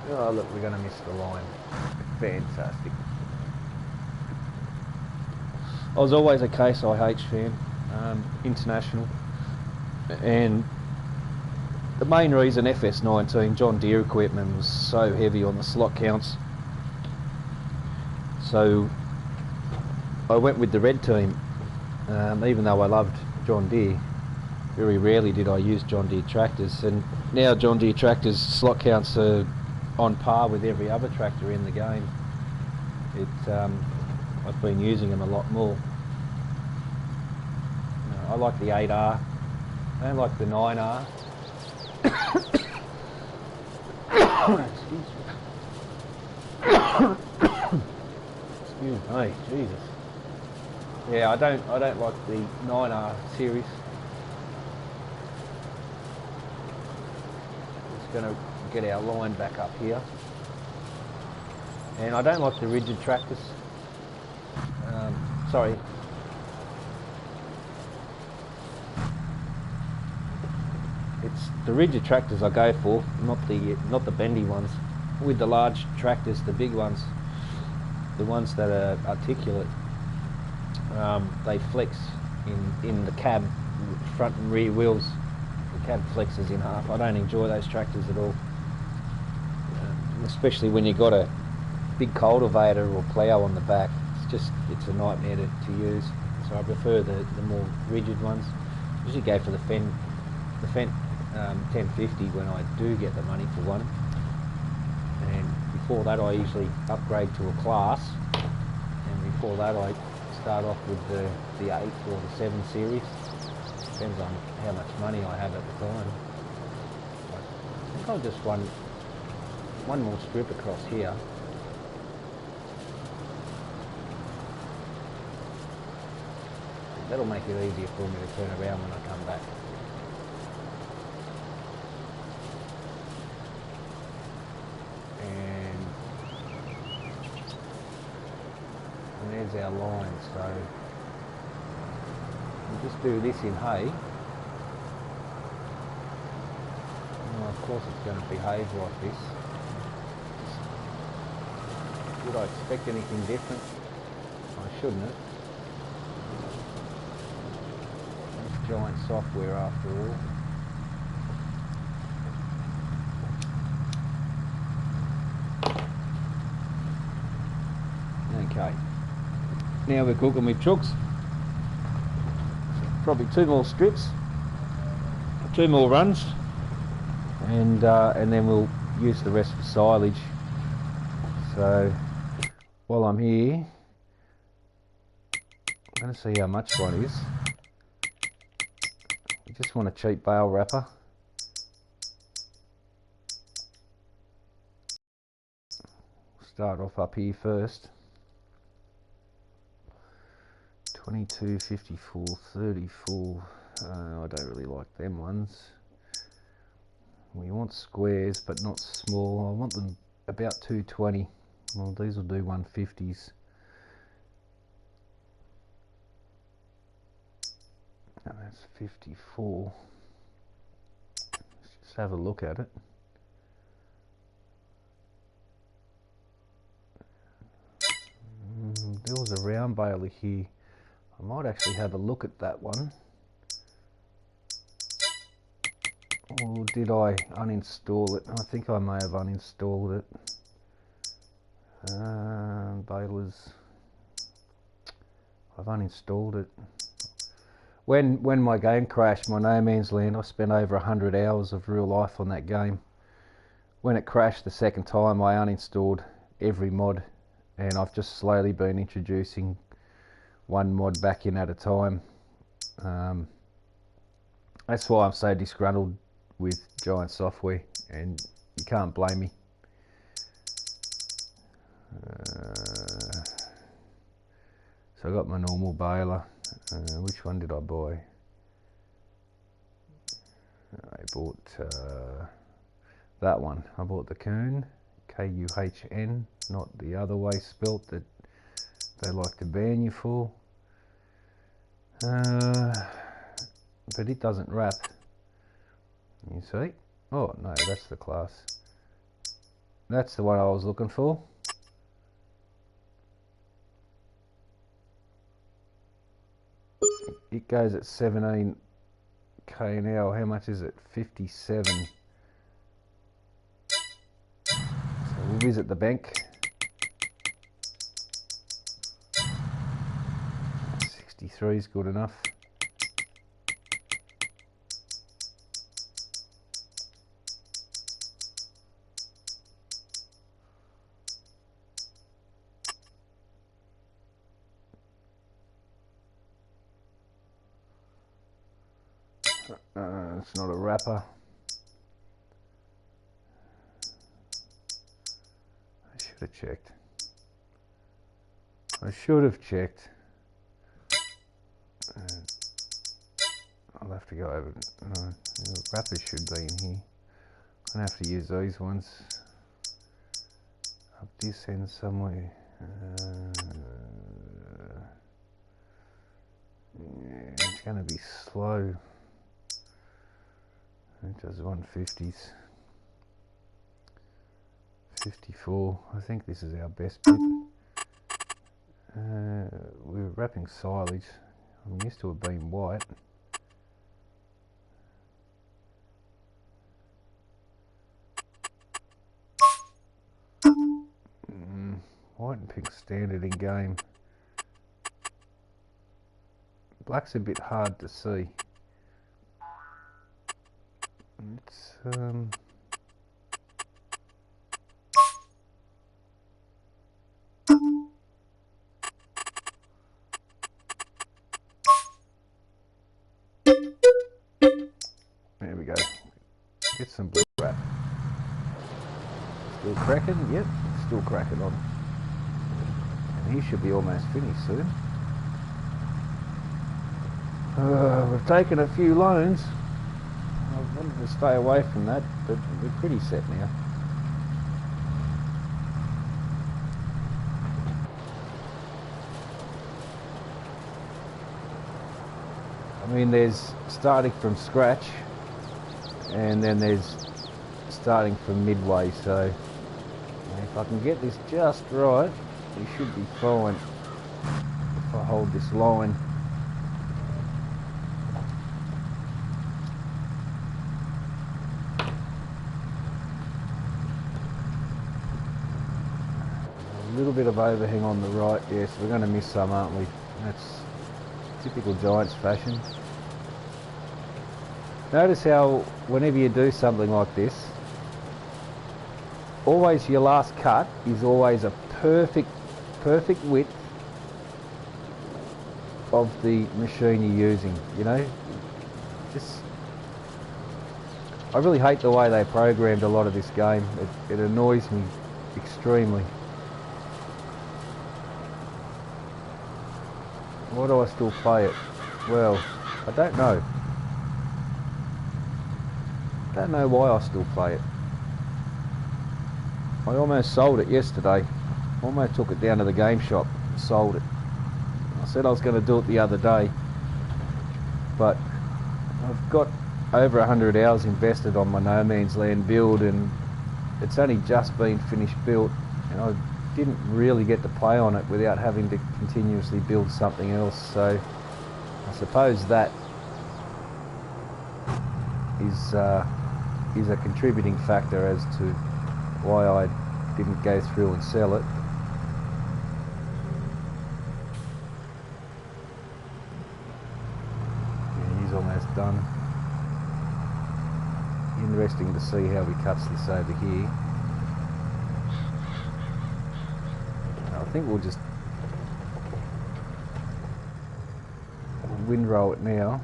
Oh look, we're going to miss the line. Fantastic. I was always a Case IH fan, international, and the main reason FS19 John Deere equipment was so heavy on the slot counts, so I went with the red team. Even though I loved John Deere, very rarely did I use John Deere tractors, and now John Deere tractors slot counts are on par with every other tractor in the game. I've been using them a lot more. I like the 8R. I don't like the 9R. Excuse me, Jesus. Yeah, I don't like the 9R series. Just going to get our line back up here. And I don't like the rigid tractors. Sorry. It's the rigid tractors I go for, not the bendy ones. With the large tractors, the big ones, the ones that are articulate, they flex in the cab, front and rear wheels. The cab flexes in half. I don't enjoy those tractors at all, especially when you've got a big cultivator or plough on the back. It's a nightmare to use. So I prefer the more rigid ones. I usually go for the Fendt 1050 when I do get the money for one. And before that I usually upgrade to a class. And before that I start off with the 8 or the 7 series. Depends on how much money I have at the time. I think I'll just run one more strip across here. That'll make it easier for me to turn around when I come back. And there's our line, so we'll just do this in hay. Well, of course it's going to behave like this. Would I expect anything different? I shouldn't have. Giant software after all. Okay, now we're cooking with chooks. Probably 2 more strips, 2 more runs, and then we'll use the rest for silage. So while I'm here, I'm going to see how much one is. I just want a cheap bale wrapper. Start off up here first. 22, 54, 34. I don't really like them ones. We want squares but not small. I want them about 220. Well, these will do 150s. And that's 54. Let's just have a look at it. There was a round baler here. I might actually have a look at that one. Or did I uninstall it? I think I may have uninstalled it. Balers. I've uninstalled it. When my game crashed, my No Man's Land, I spent over 100 hours of real life on that game. When it crashed the second time, I uninstalled every mod, and I've just slowly been introducing one mod back in at a time. That's why I'm so disgruntled with Giant Software, and you can't blame me. So I got my normal baler. Which one did I buy? I bought that one. I bought the Kuhn, K-U-H-N, not the other way spelt that they like to ban you for. But it doesn't wrap. You see? Oh no, that's the class. That's the one I was looking for. It goes at 17k an hour. How much is it? 57. So we'll visit the bank. 63 is good enough. It's not a wrapper. I should have checked. I'll have to go over. The wrappers should be in here. I'm going to have to use these ones. Up this end somewhere. Yeah, it's going to be slow. It does 150s. 54. I think this is our best bit. We're wrapping silage. I'm used to it being white. White and pink standard in game. Black's a bit hard to see. It's there we go. Get some blue wrap. Still cracking? Yep, still cracking on. And he should be almost finished soon. We've taken a few loans. I wanted to stay away from that, but we're pretty set now. I mean, there's starting from scratch, and then there's starting from midway, so if I can get this just right, we should be fine. If I hold this line. A little bit of overhang on the right, yes, we're going to miss some, aren't we? That's typical Giants fashion. Notice how whenever you do something like this, always your last cut is always a perfect width of the machine you're using, you know. I really hate the way they programmed a lot of this game. It annoys me extremely. Why do I still play it? Well, I don't know. I don't know why I still play it. I almost sold it yesterday. Almost took it down to the game shop and sold it. I said I was going to do it the other day, but I've got over 100 hours invested on my No Man's Land build, and it's only just been finished built, and I didn't really get to play on it without having to continuously build something else. So I suppose that is a contributing factor as to why I didn't go through and sell it. done. Interesting to see how he cuts this over here. I think we'll just windrow it now.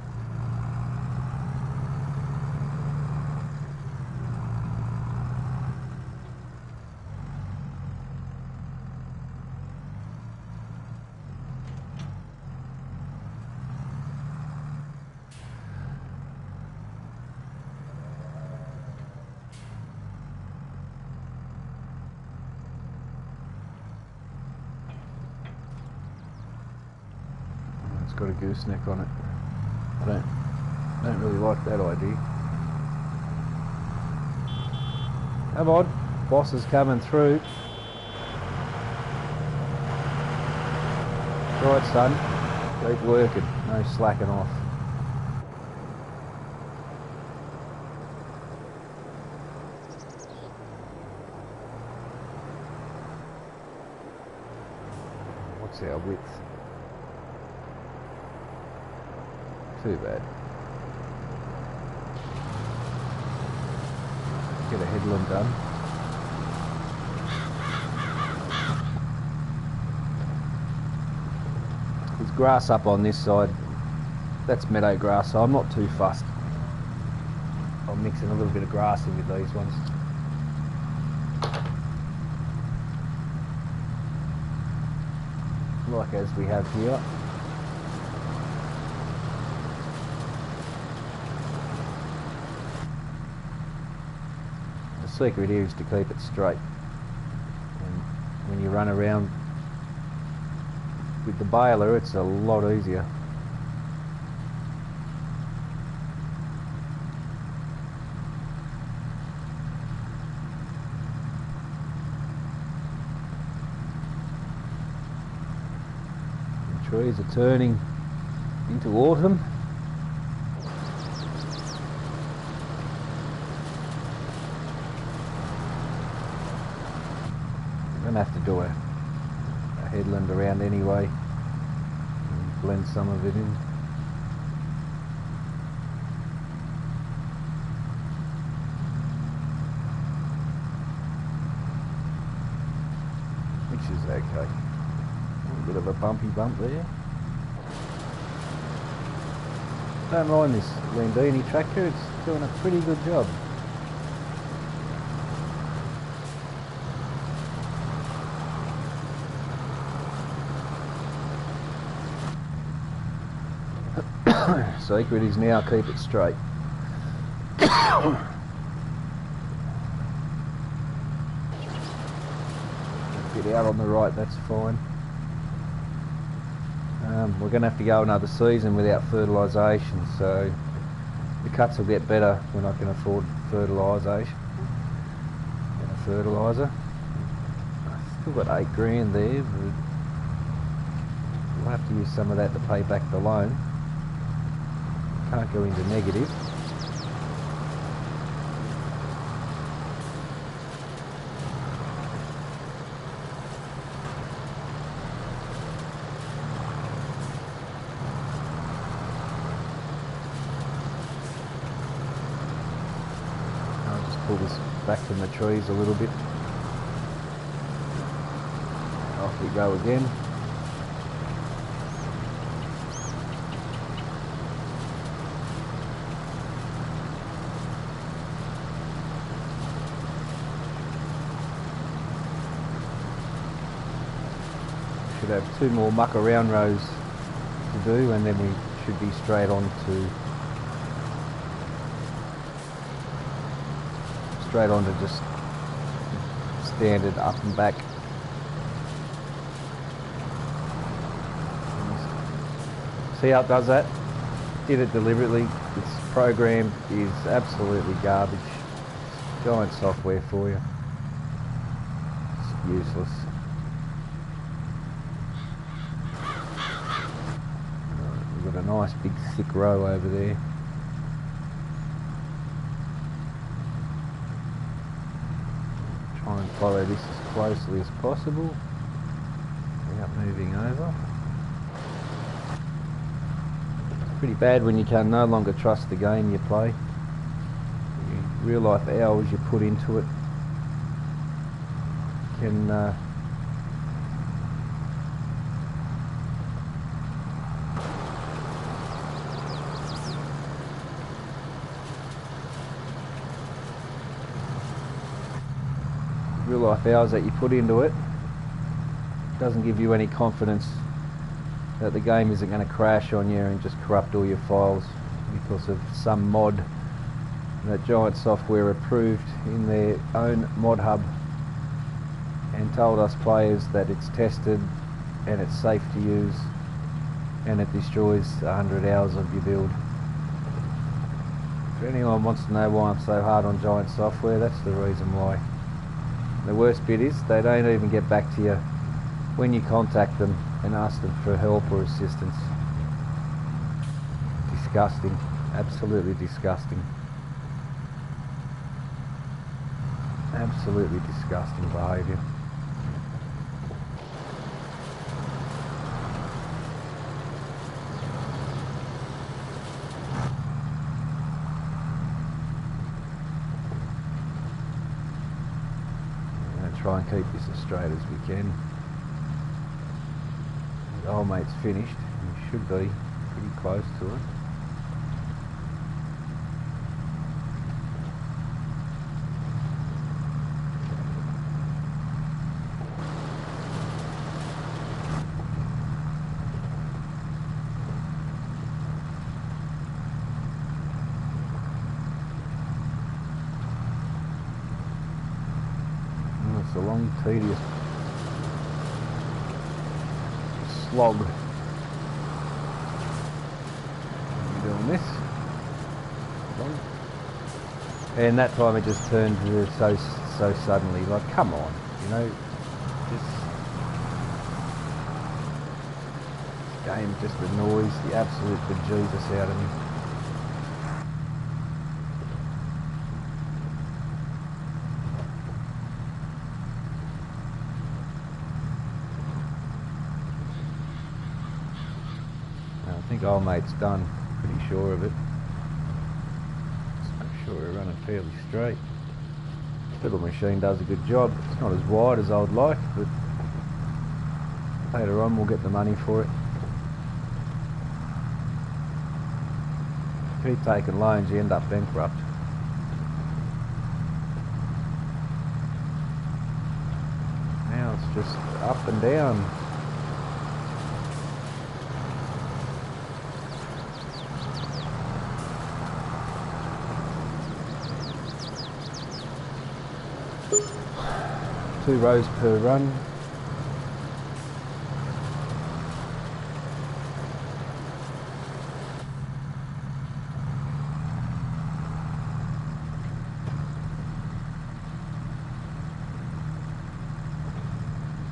Got a gooseneck on it. I don't really like that idea. Come on, boss is coming through. Right, son, keep working, no slacking off. What's our width? Too bad. Get a headland done. There's grass up on this side. That's meadow grass, so I'm not too fussed. I'm mixing a little bit of grass in with these ones. Like as we have here. The secret here is to keep it straight, and when you run around with the baler it's a lot easier. The trees are turning into autumn. Have to do a headland around anyway and blend some of it in. Which is okay. A little bit of a bumpy bump there. Don't mind this Landini tractor, it's doing a pretty good job. Secret is now keep it straight. Get out on the right, that's fine. We're going to have to go another season without fertilisation, so the cuts will get better when I can afford fertilisation and a fertiliser. I've still got 8 grand there, but we'll have to use some of that to pay back the loan. Can't go into negative. I'll just pull this back from the trees a little bit. Off we go again. Should have 2 more muck around rows to do, and then we should be straight on to just standard up and back. See how it does that? Did it deliberately. This program is absolutely garbage. Giant software for you. It's useless. We've got a nice big thick row over there. Try and follow this as closely as possible without moving over. Pretty bad when you can no longer trust the game you play. The real life hours you put into it can real life hours that you put into it doesn't give you any confidence that the game isn't going to crash on you and just corrupt all your files because of some mod that Giant Software approved in their own mod hub and told us players that it's tested and it's safe to use and it destroys 100 hours of your build. If anyone wants to know why I'm so hard on Giant Software, that's the reason why. The worst bit is they don't even get back to you when you contact them and ask them for help or assistance. Disgusting. Absolutely disgusting. Absolutely disgusting behaviour. I'm going to try and keep this as straight as we can. The old mate's finished. He should be pretty close to it. It's a long, tedious slog. I'm doing this. And that time it just turned so suddenly. Like, come on, you know, this game just annoys the absolute bejesus out of me. I think old mate's done, pretty sure of it. Just make sure we're running fairly straight. Little machine does a good job. It's not as wide as I would like, but later on we'll get the money for it. If you keep taking loans, you end up bankrupt. Now it's just up and down. Two rows per run.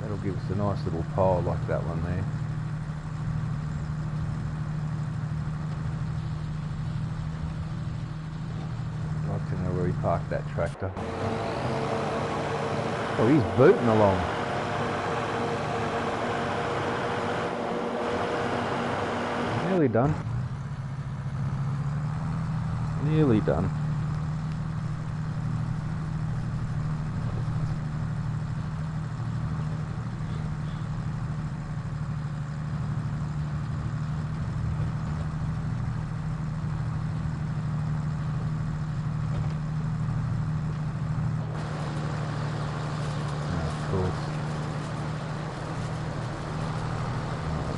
That'll give us a nice little pile like that one there. I'd like to know where he parked that tractor. Oh, he's booting along. Nearly done. Nearly done.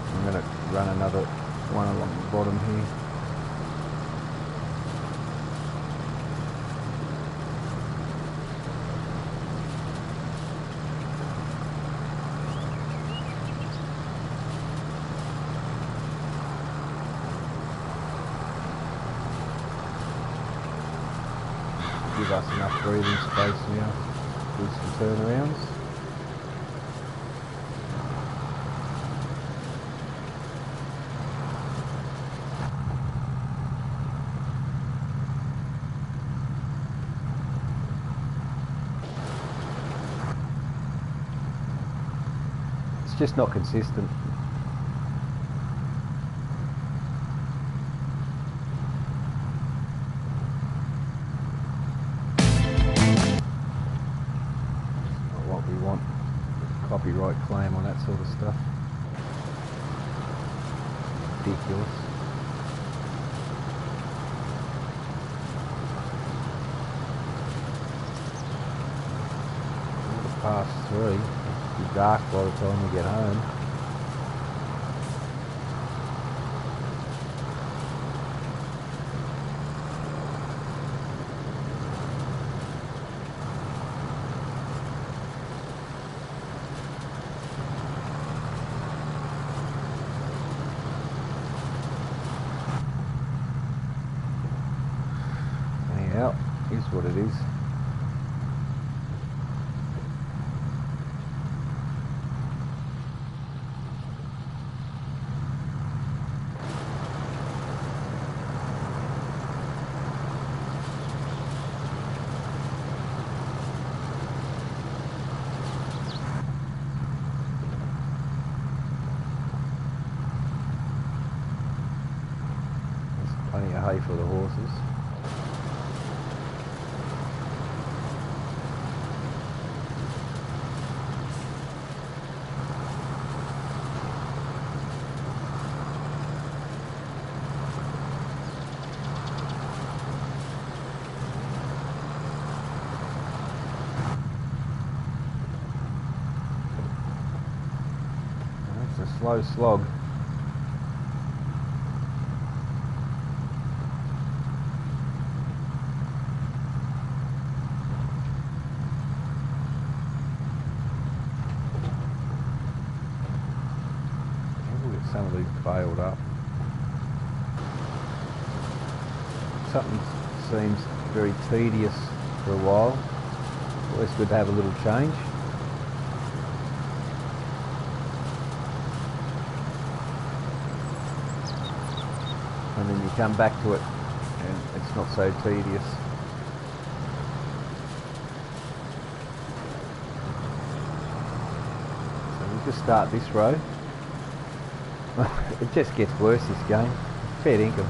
I'm going to run another one along the bottom here. Give us enough breathing space now to do some turnarounds. It's just not consistent. that sort of stuff. Ridiculous. Past 3. It'll be dark by the time we get home. Anyhow, here's what it is. Plenty of hay for the horses. It's a slow slog. Some of these bailed up. Something seems very tedious for a while. Always good to have a little change. And then you come back to it and it's not so tedious. So we'll just start this row. It just gets worse, this game. Fair dinkum.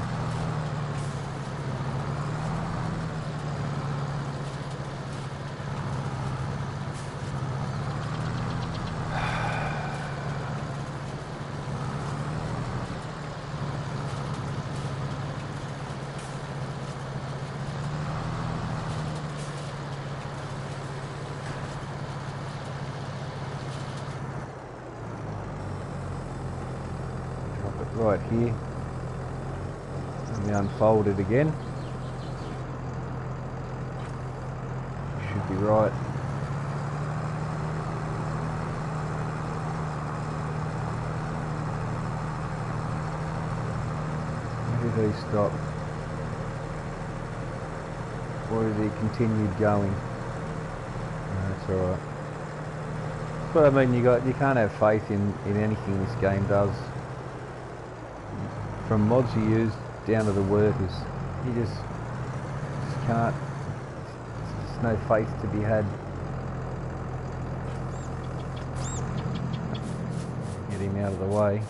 Right here, let me unfold it again. Should be right. Where did he stop? Or has he continued going? No, that's alright. But I mean, you can't have faith in anything this game does. From mods you use down to the workers, you just can't. There's no faith to be had. Get him out of the way.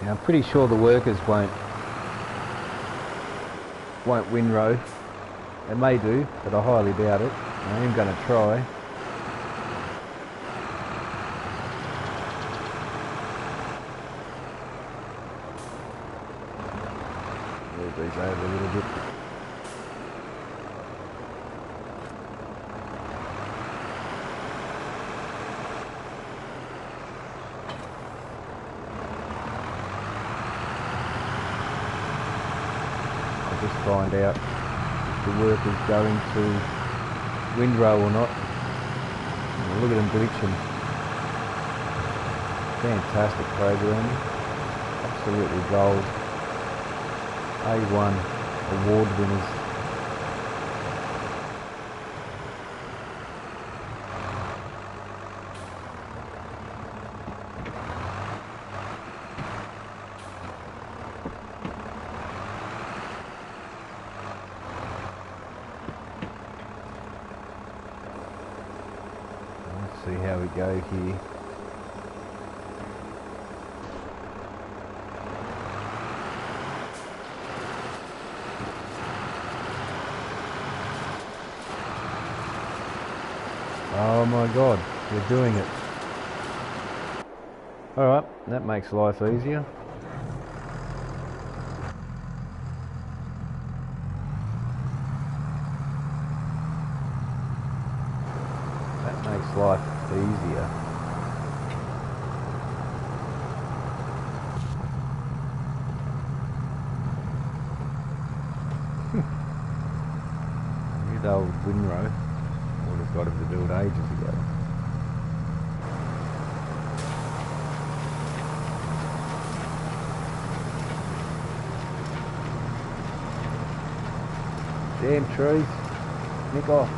Now I'm pretty sure the workers won't windrow. They may do, but I highly doubt it. I am going to try. Move these over a little bit. I'll just find out the workers going to windrow or not. Look at them glitching. Fantastic programming. Absolutely gold. A1 award winners. See how we go here. Oh my god, you're doing it. Alright, that makes life easier. That makes life easier. Good old windrow. Would have got him to do it ages ago. Damn trees. Nick off.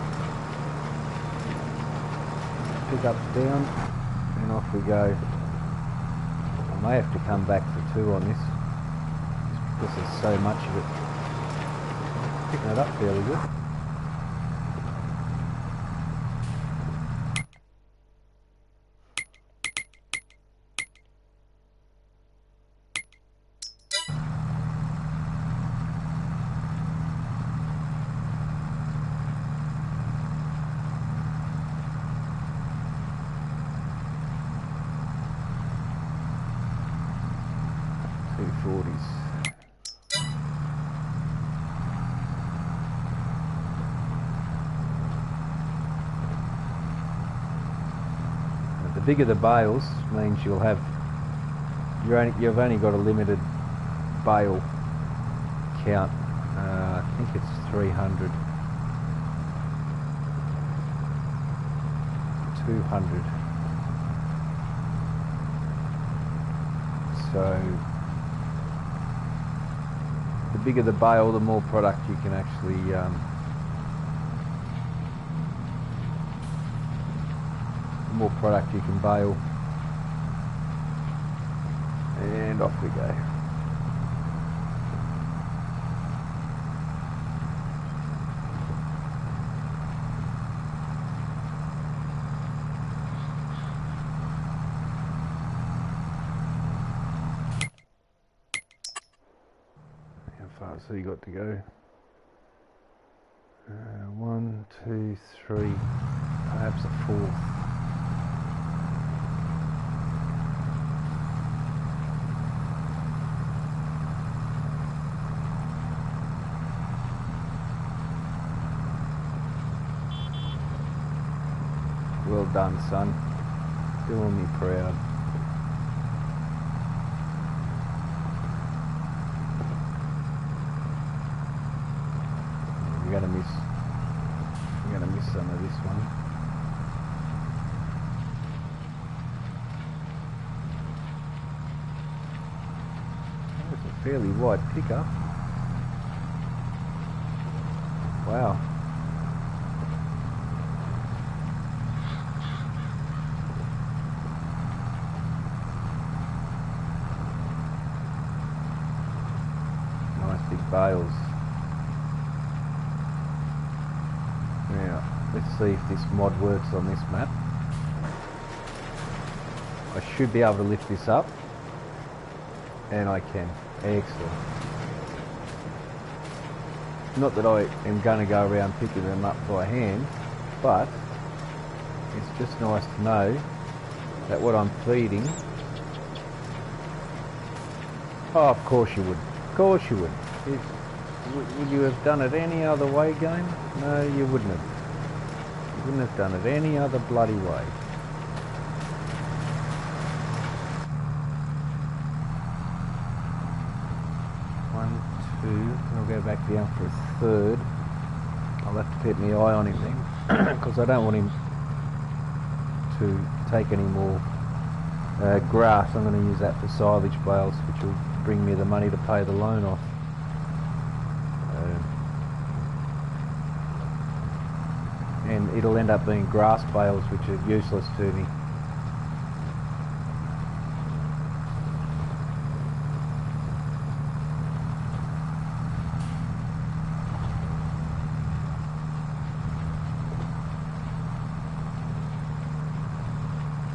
Pick up down and off we go. I may have to come back for 2 on this just because there's so much of it. Picking it up fairly good. The bigger the bales means you'll have you've only got a limited bale count. I think it's 300, 200. So the bigger the bale, the more product you can actually more product you can bale. And off we go. How far has he got to go? 1, 2, 3, perhaps a 4th. Well done, son. Doing me proud. You're gonna miss some of this one. It's a fairly wide pickup. Wow. Big bales. Now, let's see if this mod works on this map. I should be able to lift this up, and I can. Excellent. Not that I am going to go around picking them up by hand, but it's just nice to know that what I'm feeding... Oh, of course you would. Of course you would. Would you have done it any other way, game? No, you wouldn't have. You wouldn't have done it any other bloody way. One, two. I'll go back down for a 3rd. I'll have to keep my eye on him then, because I don't want him to take any more grass. I'm going to use that for silage bales, which will bring me the money to pay the loan off. And it'll end up being grass bales, which are useless to me.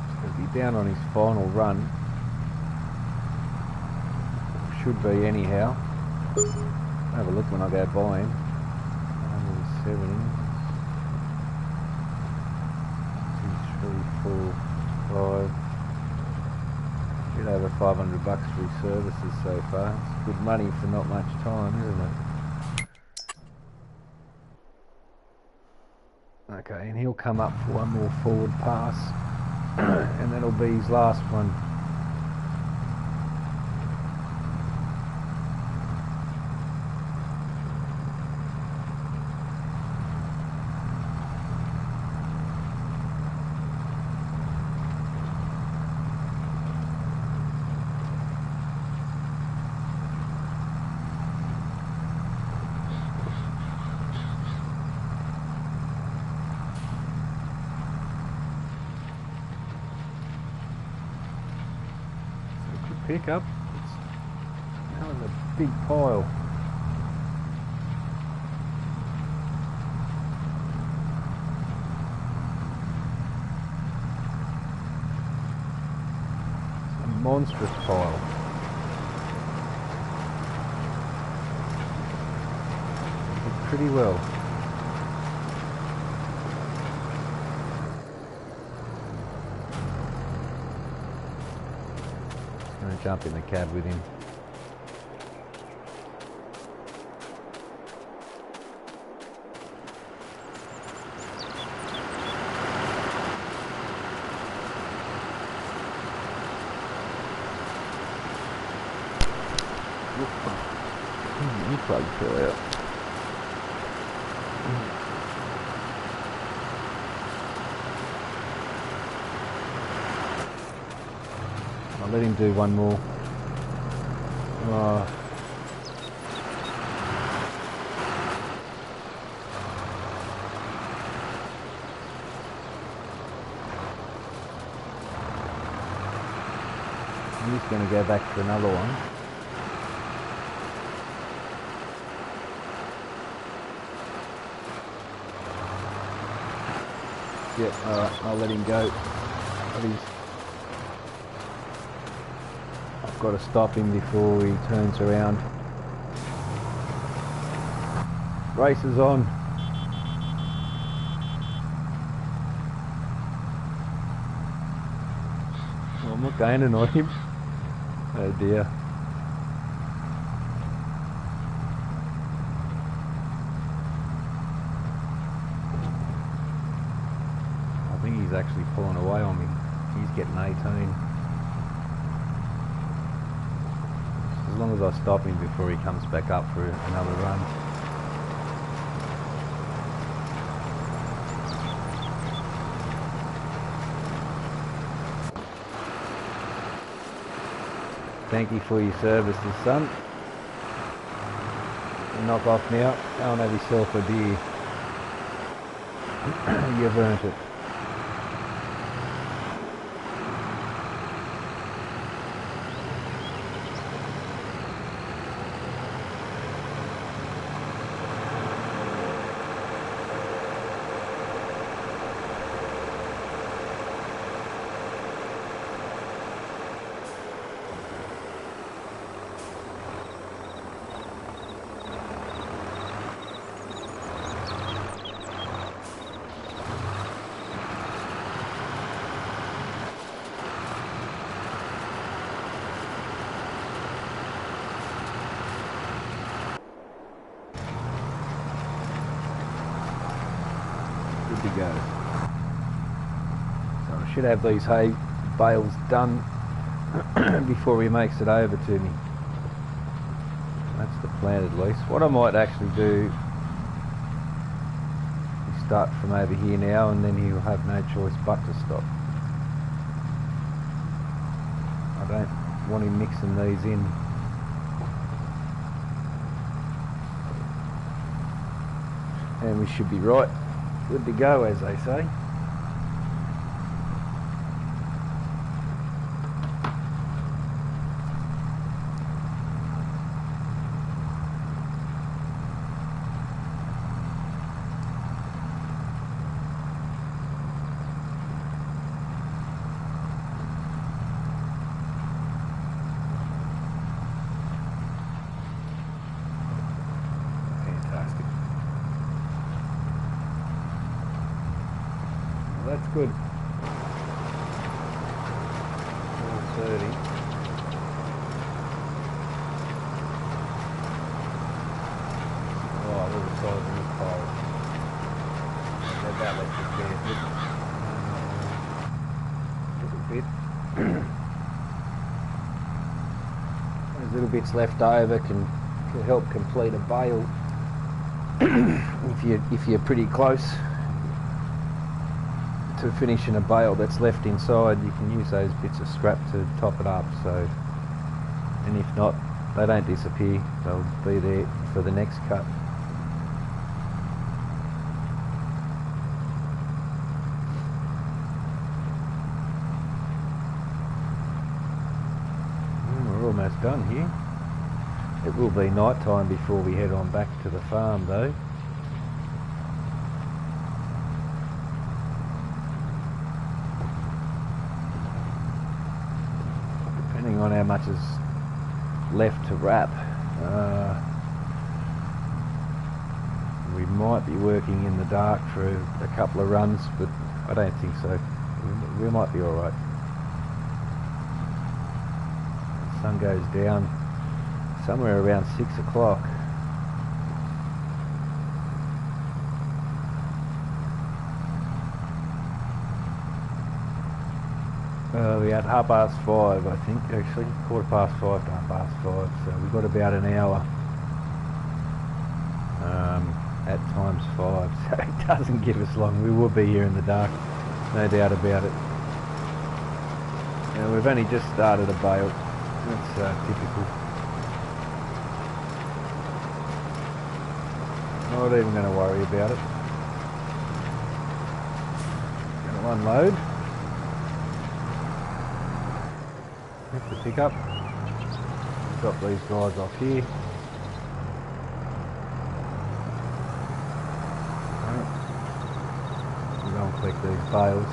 It's going to be down on his final run. Should be anyhow. Have a look when I go by him. 170. 3, 4, 5. Should over $500 for his services so far. It's good money for not much time, isn't it? Okay, and he'll come up for one more forward pass, and that'll be his last one. Pick up. That was a big pile. It's a monstrous pile. Did pretty well. I'm going to jump in the cab with him. You plug fell out. I'll let him do one more. Oh. I'm just going to go back for another one. Yep, alright, I'll let him go. I've got to stop him before he turns around. Race is on. Well, I'm not gaining on him. Oh dear. I think he's actually pulling away on me. He's getting 18. As long as I stop him before he comes back up for another run. Thank you for your services, son. Knock off now. Go and have yourself a beer. You've earned it. To go. So I should have these hay bales done before he makes it over to me. That's the plan at least. What I might actually do is start from over here now, and then he'll have no choice but to stop. I don't want him mixing these in. And we should be right. Good to go, as they say. Fantastic. That's good. 30. Oh, look at the size of this pole. About left it there. Little bit. Those little bits left over can help complete a bale. if you're pretty close to finishing a bale that's left inside, you can use those bits of scrap to top it up. So, and if not, they don't disappear, they'll be there for the next cut. We're almost done here. It will be night time before we head on back to the farm though. Depending on how much is left to wrap, we might be working in the dark for a couple of runs, but I don't think so. We might be alright. The sun goes down somewhere around 6 o'clock. We're at 5:30, I think, actually, 5:15 to 5:30, so we've got about an hour at times 5, so it doesn't give us long. We will be here in the dark, no doubt about it. And we've only just started a bale. That's typical. Not even going to worry about it. Going to unload. Hit the pickup. Drop these guys off here. We're going to collect these bales.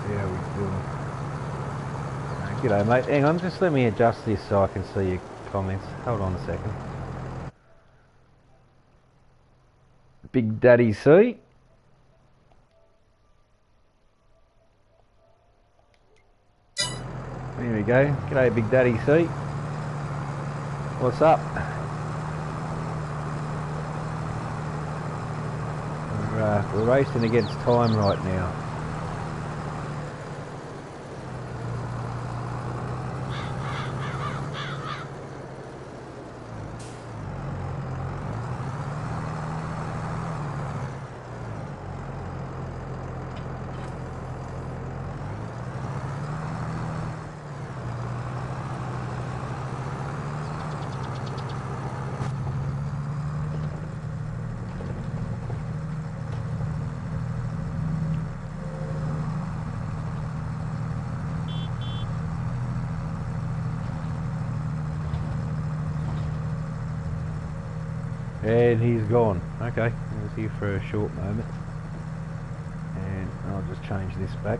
See how we're doing. G'day mate, hang on, just let me adjust this so I can see your comments. Hold on a second. Big Daddy C. There we go. G'day Big Daddy C. What's up? We're racing against time right now. And he's gone. Okay, he was here for a short moment. And I'll just change this back.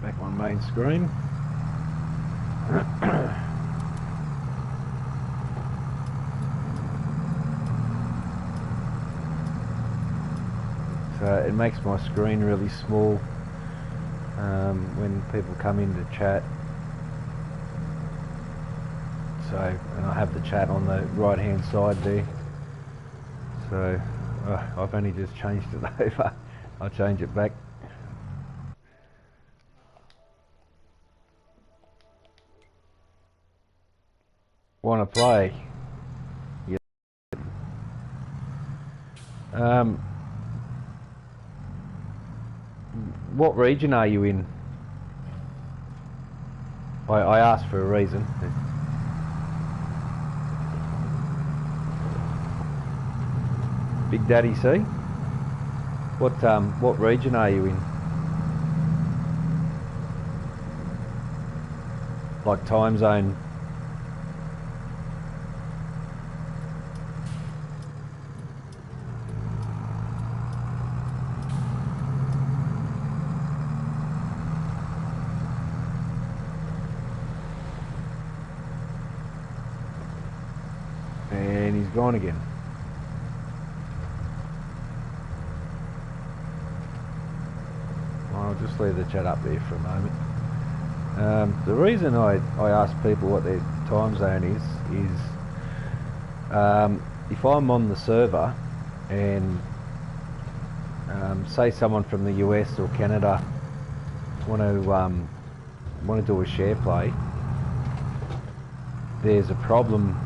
Back on main screen. So it makes my screen really small when people come in to chat. So, and I have the chat on the right hand side there. So I've only just changed it over. I'll change it back. Want to play? Yeah. What region are you in? I asked for a reason. Big Daddy C? What region are you in? Like time zone? And he's gone again. I'll just leave the chat up there for a moment. The reason I ask people what their time zone is if I'm on the server and say someone from the US or Canada want to do a share play, there's a problem.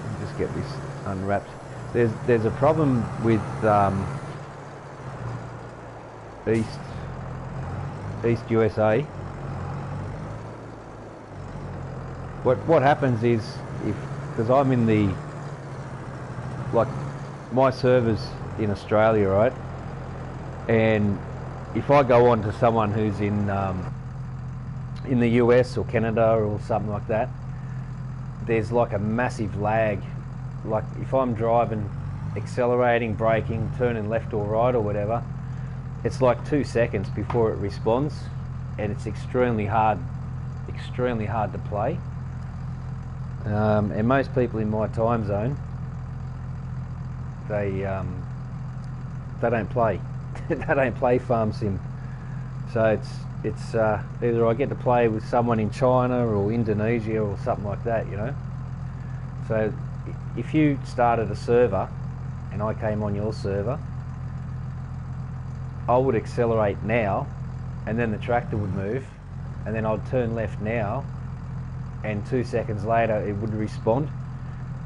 Let me just get this unwrapped. There's a problem with East USA. What happens is, because I'm in the, like, my server's in Australia, right? And if I go on to someone who's in the US or Canada or something like that, there's like a massive lag. Like if I'm driving, accelerating, braking, turning left or right or whatever, it's like 2 seconds before it responds, and it's extremely hard to play. And most people in my time zone, they don't play. They don't play farm sim. So it's either I get to play with someone in China or Indonesia or something like that, you know. So if you started a server and I came on your server, I would accelerate now, and then the tractor would move, and then I'd turn left now, and 2 seconds later it would respond,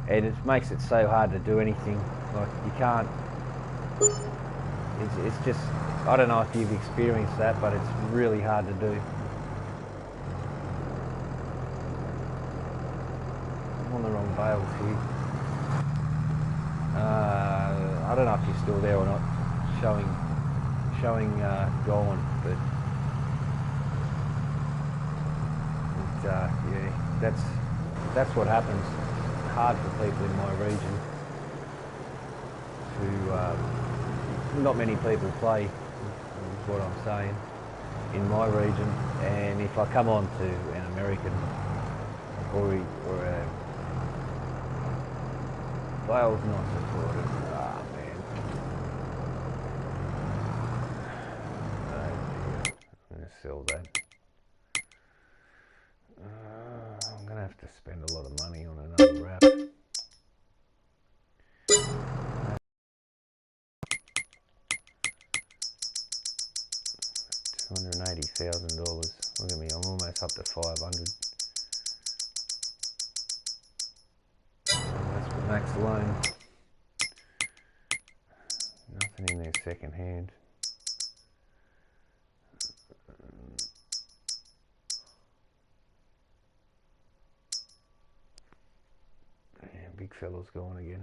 and it makes it so hard to do anything. Like you can't. It's just, I don't know if you've experienced that, but it's really hard to do. I'm on the wrong bales here. I don't know if you're still there or not. Showing gone, but yeah, that's what happens. It's hard for people in my region to. Not many people play, is what I'm saying, in my region. And if I come on to an American or a Wales not supported, man. I'm going to sell that. I'm going to have to spend a lot of money on another wrap. $280,000. Look at me, I'm almost up to 500. That's for max loan. Nothing in there second hand. Yeah, big fella's gone again.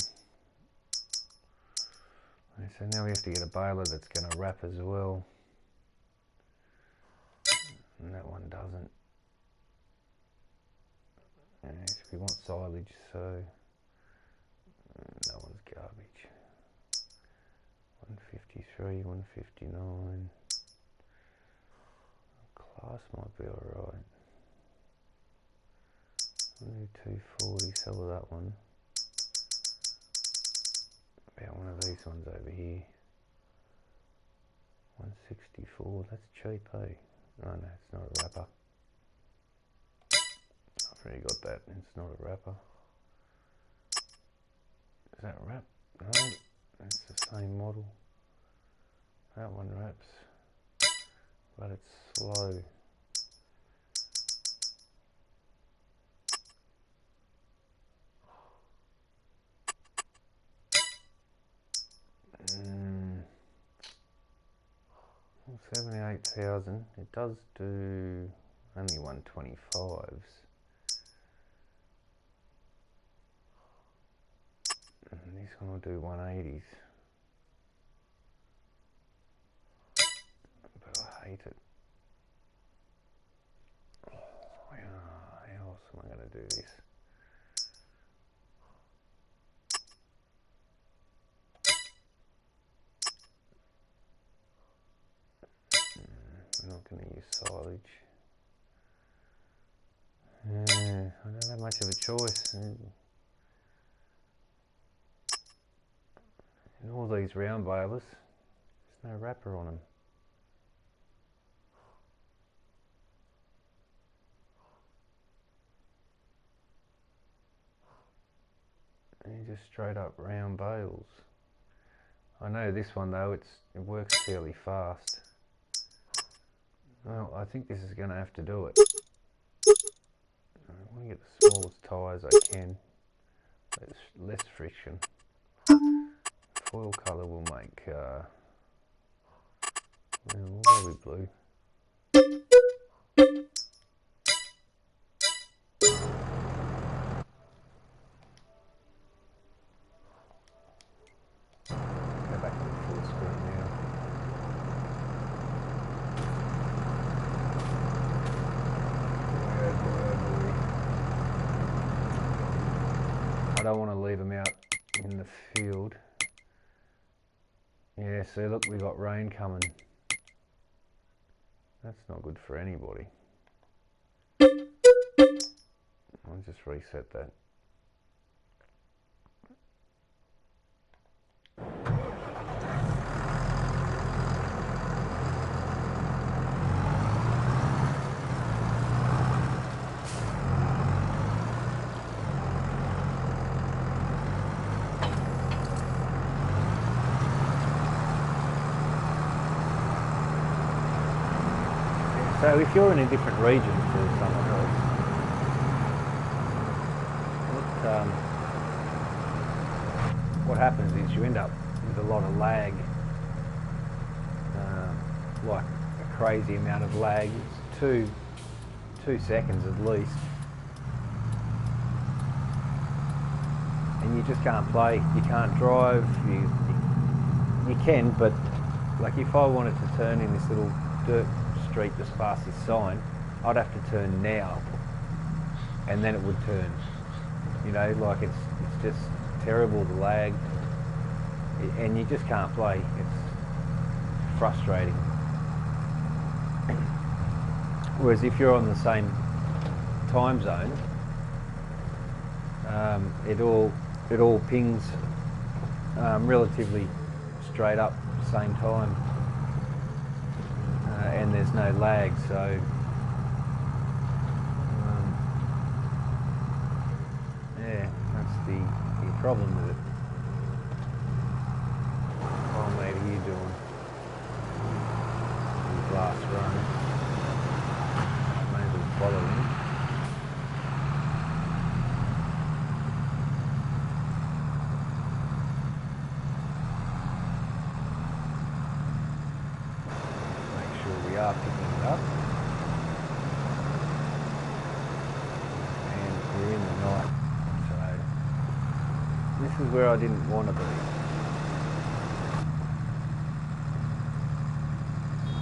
So now we have to get a baler that's going to wrap as well. And that one doesn't. And we want silage, so that one's garbage. 153, 159. Class might be alright. 240, sell that one. About one of these ones over here. 164, that's cheap, eh? Oh no, it's not a wrapper. I've already got that, it's not a wrapper. Is that wrap? No, it's the same model. That one wraps, but it's slow. Mm. 78,000. It does do only 125s. And this one will do 180s. But I hate it. Oh, yeah, how else am I going to do this? We're not going to use silage. I don't know, much of a choice. And all these round balers, there's no wrapper on them. And just straight up round bales. I know this one though, it works fairly fast. Well, I think this is going to have to do it. I want to get the smallest tyres I can. There's less friction. Foil colour will make, well, we'll go with blue. Go back to the full screen now. I don't want to leave them out in the field. Yeah, see, look, we got rain coming. That's not good for anybody. I'll just reset that. So if you're in a different region to someone else, what happens is you end up with a lot of lag, like a crazy amount of lag. It's two seconds at least, and you just can't play. You can't drive. You can, but like if I wanted to turn in this little dirt street just past this sign, I'd have to turn now and then it would turn, you know, like it's just terrible, the lag, and you just can't play. It's frustrating. Whereas if you're on the same time zone, it all pings relatively straight up at the same time. And there's no lag, so yeah, that's the problem with it. Oh mate, are you doing his last run? May as well follow him. Are picking it up, and we're in the night, so this is where I didn't want to be.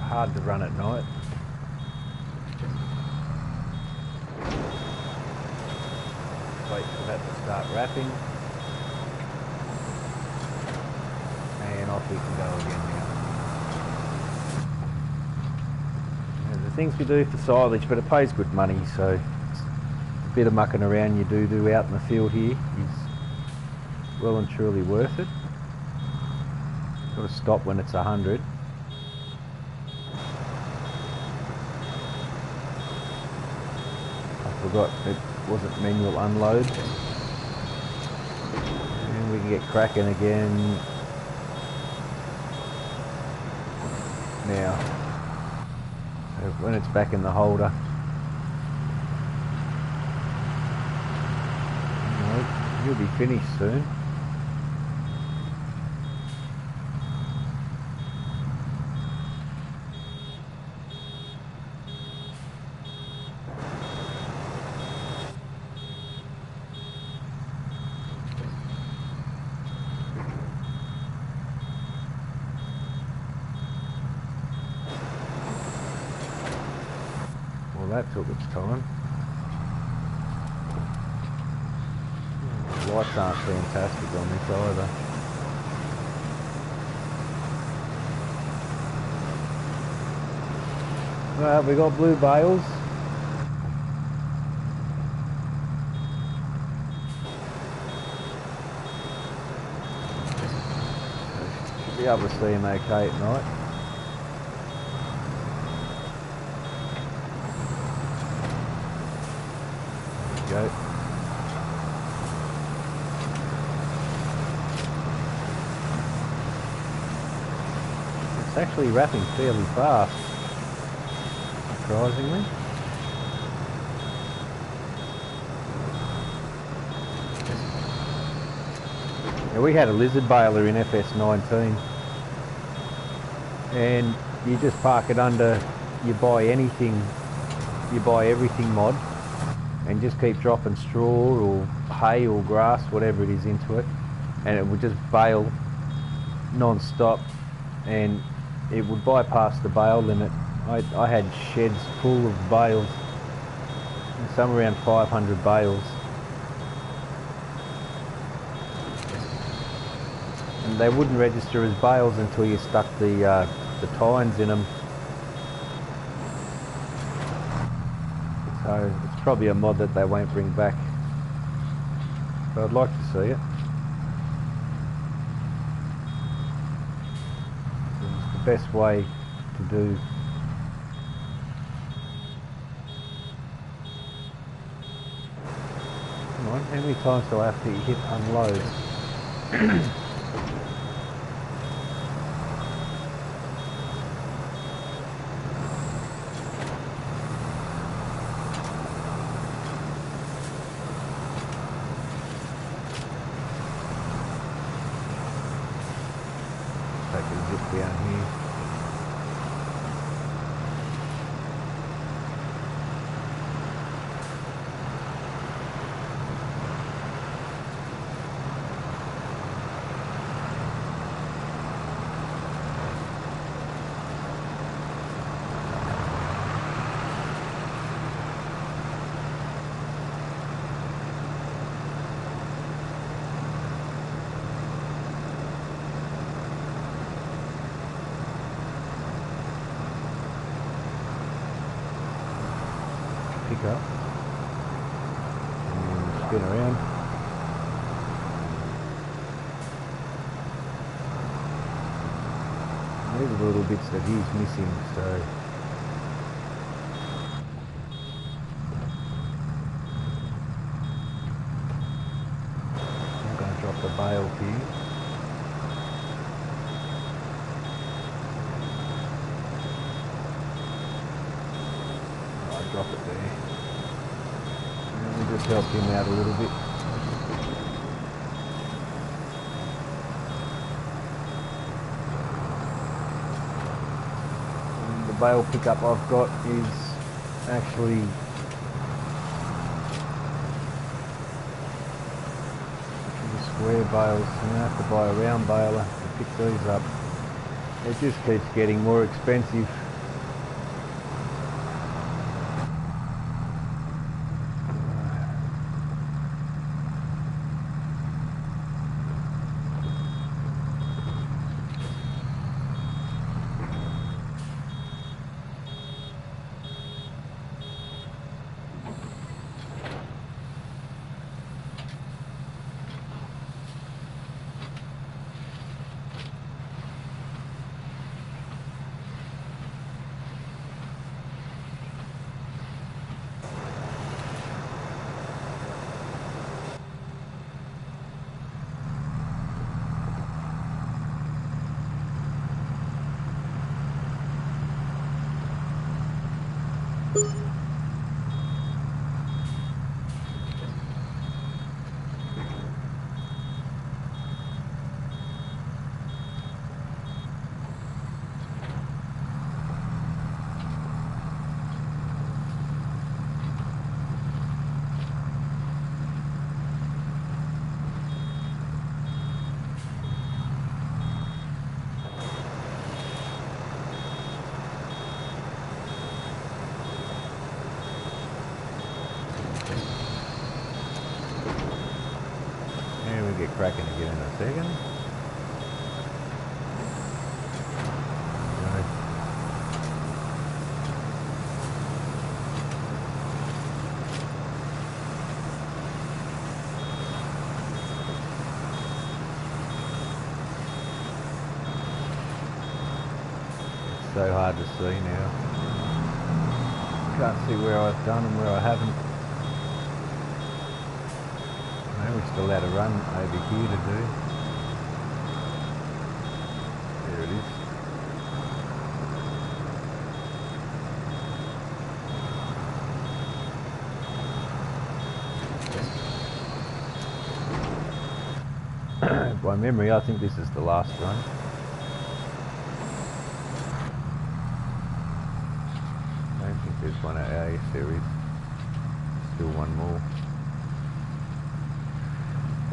Hard to run at night. Wait for that to start wrapping, and off we can go again now. Things we do for silage, but it pays good money, so a bit of mucking around you do out in the field here is well and truly worth it. Got to stop when it's 100. I forgot it wasn't manual unload, and we can get cracking again now. When it's back in the holder. You'll be finished soon. That took its time. The lights aren't fantastic on this either. Right, we got blue bales. be able to see them okay at night. There we go. It's actually wrapping fairly fast, surprisingly. Now, we had a lizard baler in FS19, and you just park it under you buy everything mod, and just keep dropping straw or hay or grass, whatever it is, into it, and it would just bale non-stop, and it would bypass the bale limit. I had sheds full of bales, somewhere around 500 bales, and they wouldn't register as bales until you stuck the tines in them. So it's probably a mod that they won't bring back, but I'd like to see it. It's the best way to do. Come on, how many times do I have to hit unload? Take a zip down here. Pick up and spin around. These are the little bits that he's missing, so I'm going to drop the bale here. Drop it there. And we'll just help him out a little bit. And the bale pickup I've got is actually square bales, and I have to buy a round baler to pick these up. It just keeps getting more expensive. Get cracking again in a second. so hard to see now. Can't see where I've done and where I haven't. No, we still had a run over here to do. There it is. By memory, I think this is the last run. I don't think there's one at A series. Still one more.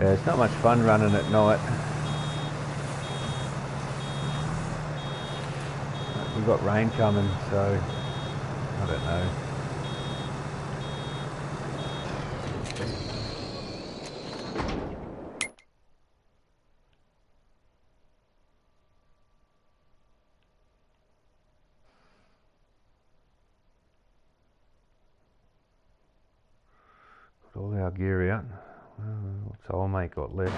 Yeah, it's not much fun running at night. We've got rain coming, so I don't know. Got all our gear out. What's old mate got left?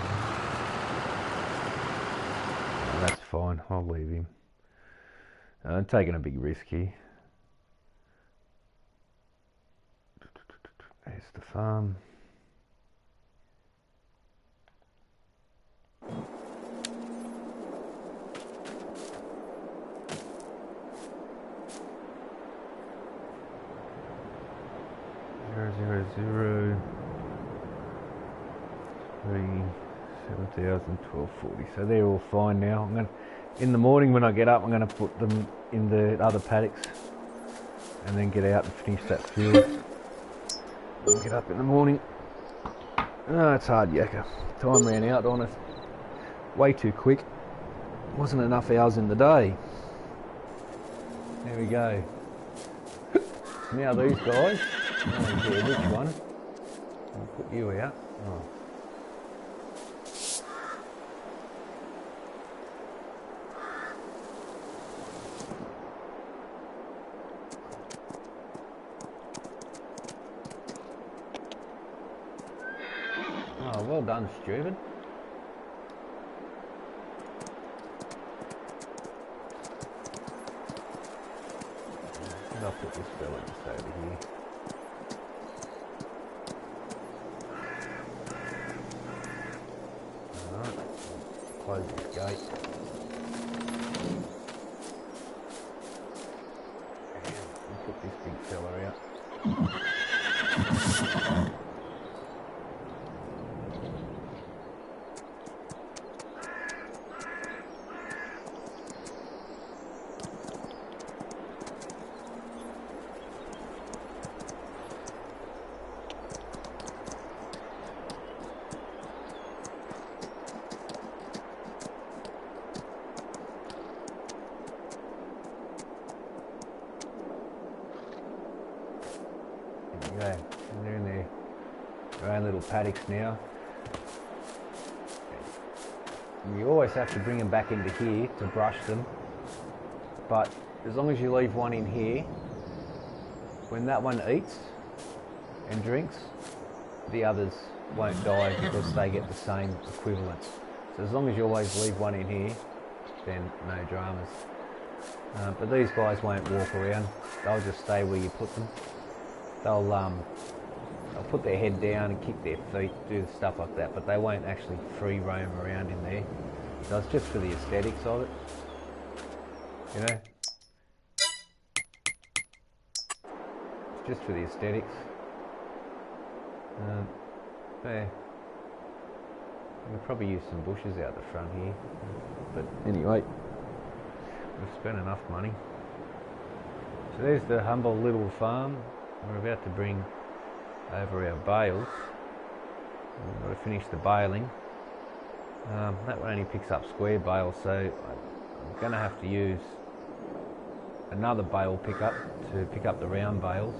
Oh, that's fine, I'll leave him. I'm taking a big risk here. There's the farm. Zero, zero, zero. 7,012.40. So they're all fine now. I'm going to, in the morning when I get up, I'm going to put them in the other paddocks and then get out and finish that field. I'll get up in the morning. Oh, it's hard yakka. Time ran out on it way too quick. Wasn't enough hours in the day. There we go. Now these guys, I don't care which one. I'll put you out. Oh. Oh, well done, stupid. I'll put this fella just over here. Alright, close this gate. And put this big fella out. There you go. And they're in their own little paddocks now. You always have to bring them back into here to brush them, but as long as you leave one in here, when that one eats and drinks, the others won't die because they get the same equivalents. So as long as you always leave one in here, then no dramas. But these guys won't walk around, they'll just stay where you put them. They'll put their head down and kick their feet, do stuff like that, but they won't actually free roam around in there. So it's just for the aesthetics of it, you know. It's just for the aesthetics. There. We could probably use some bushes out the front here, but anyway, we've spent enough money. So there's the humble little farm. We're about to bring over our bales. We've got to finish the baling. That one only picks up square bales, so I'm going to have to use another bale pickup to pick up the round bales.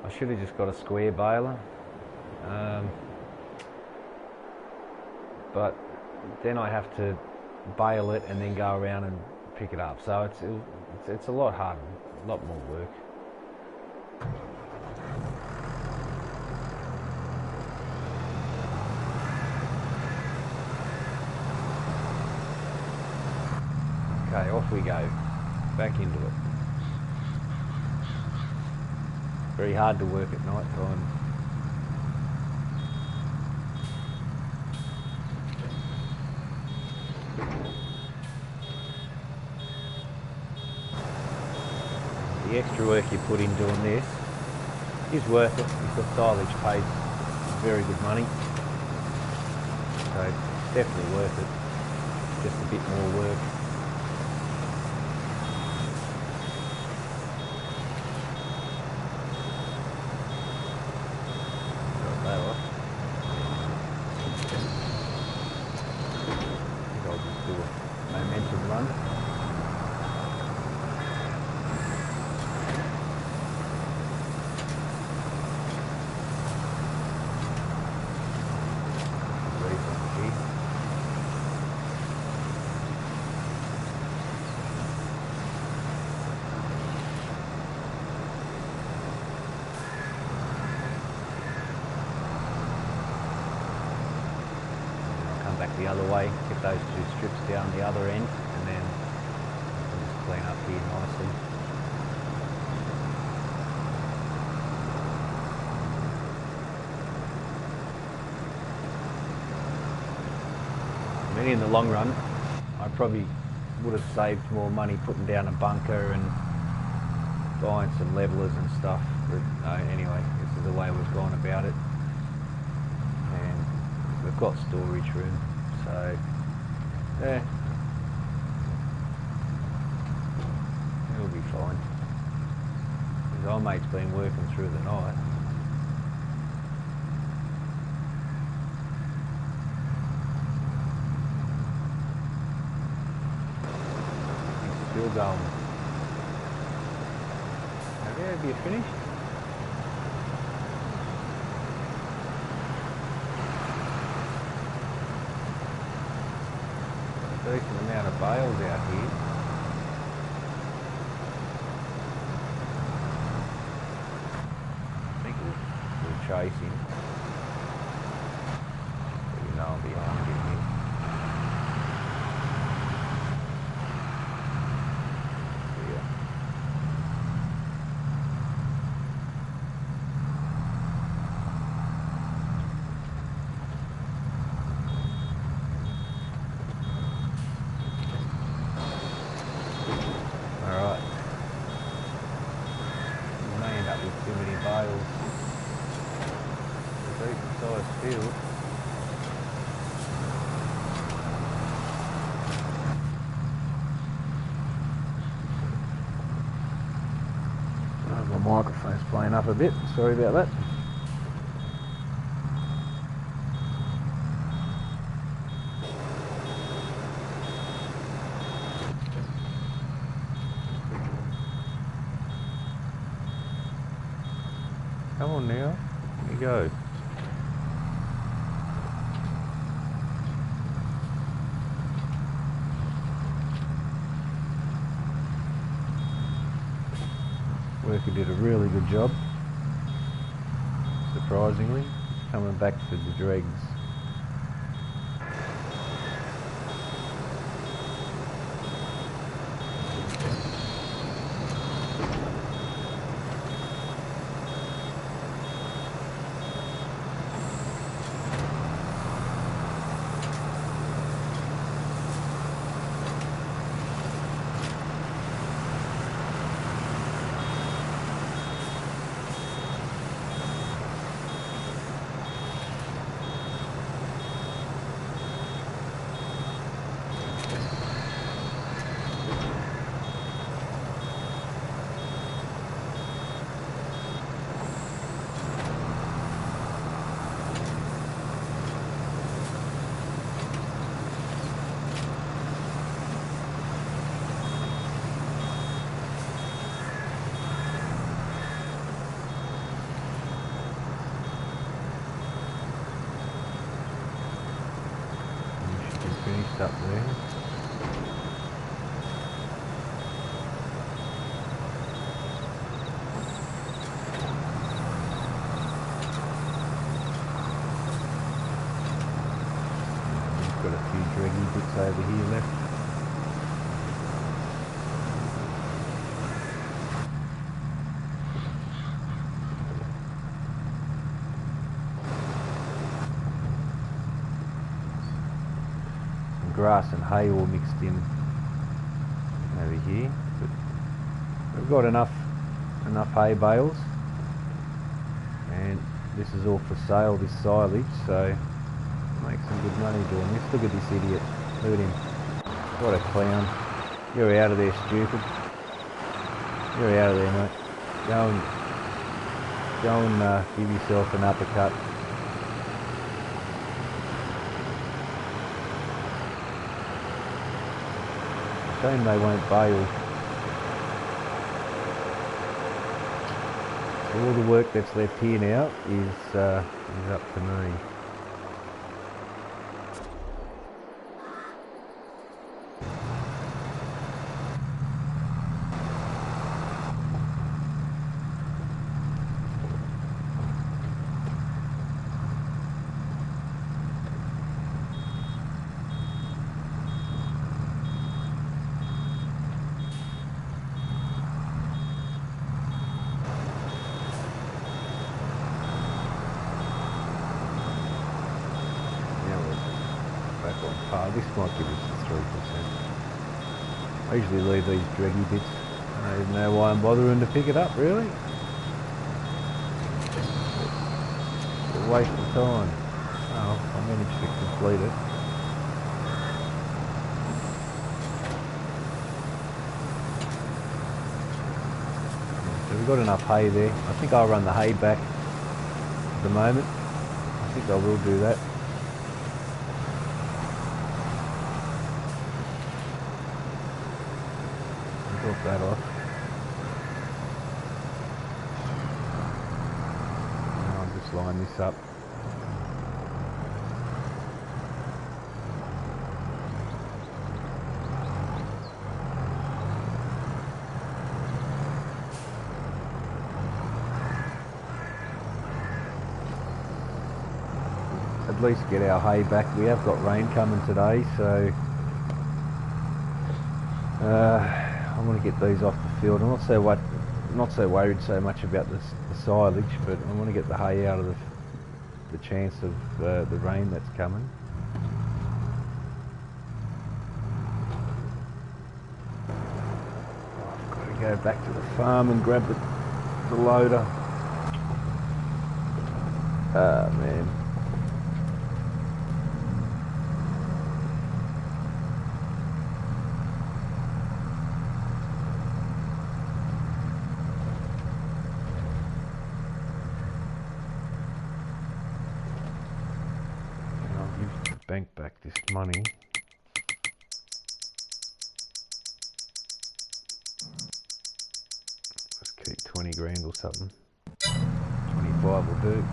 I should have just got a square baler, but then I have to bale it and then go around and pick it up. So it's a lot harder, a lot more work. Okay, off we go. back into it. Very hard to work at night time. The extra work you put in doing this is worth it because the silage pays very good money. So it's definitely worth it. Just a bit more work. Got that off. I think I'll just do a momentum run. Back the other way, get those two strips down the other end, and then I'll just clean up here nicely. I mean, in the long run, I probably would have saved more money putting down a bunker and buying some levelers and stuff, but no, anyway, this is the way we've gone about it. We've got storage room, so yeah, it'll be fine. Because our mate's been working through the night. He's still going. Have you finished? Decent amount of bales out here. I think we'll chase him. But you know I'm behind him here. Too many bales. It's a decent sized field. Oh, my microphone's playing up a bit, sorry about that. Come on now, here you go. Worker did a really good job, surprisingly, coming back to the dregs. Finished up there. Got a few draggy bits over here left. grass and hay all mixed in over here. But we've got enough hay bales, and this is all for sale, this silage, so make some good money doing this. Look at this idiot. Look at him. What a clown. You're out of there, stupid. You're out of there, mate. Go and give yourself an uppercut. Shame they won't bale. All the work that's left here now is up to me. This might give us the 3%. I usually leave these draggy bits. I don't even know why I'm bothering to pick it up, really. It's a waste of time. Oh, I managed to complete it. So we've got enough hay there. I think I'll run the hay back at the moment. I think I will do that. Drop that off. Now I'll just line this up. At least get our hay back. We have got rain coming today, so I want to get these off the field. I'm not so worried so much about the silage, but I want to get the hay out of the chance of the rain that's coming. I've got to go back to the farm and grab the loader. Ah, man. Bank back this money. Let's keep 20 grand or something. 25 will do.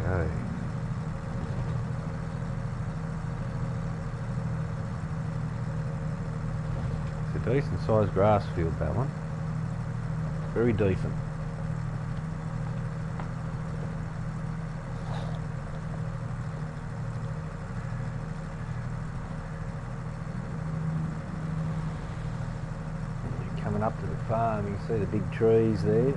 Okay. Decent sized grass field, that one. Very decent. Coming up to the farm, you can see the big trees there.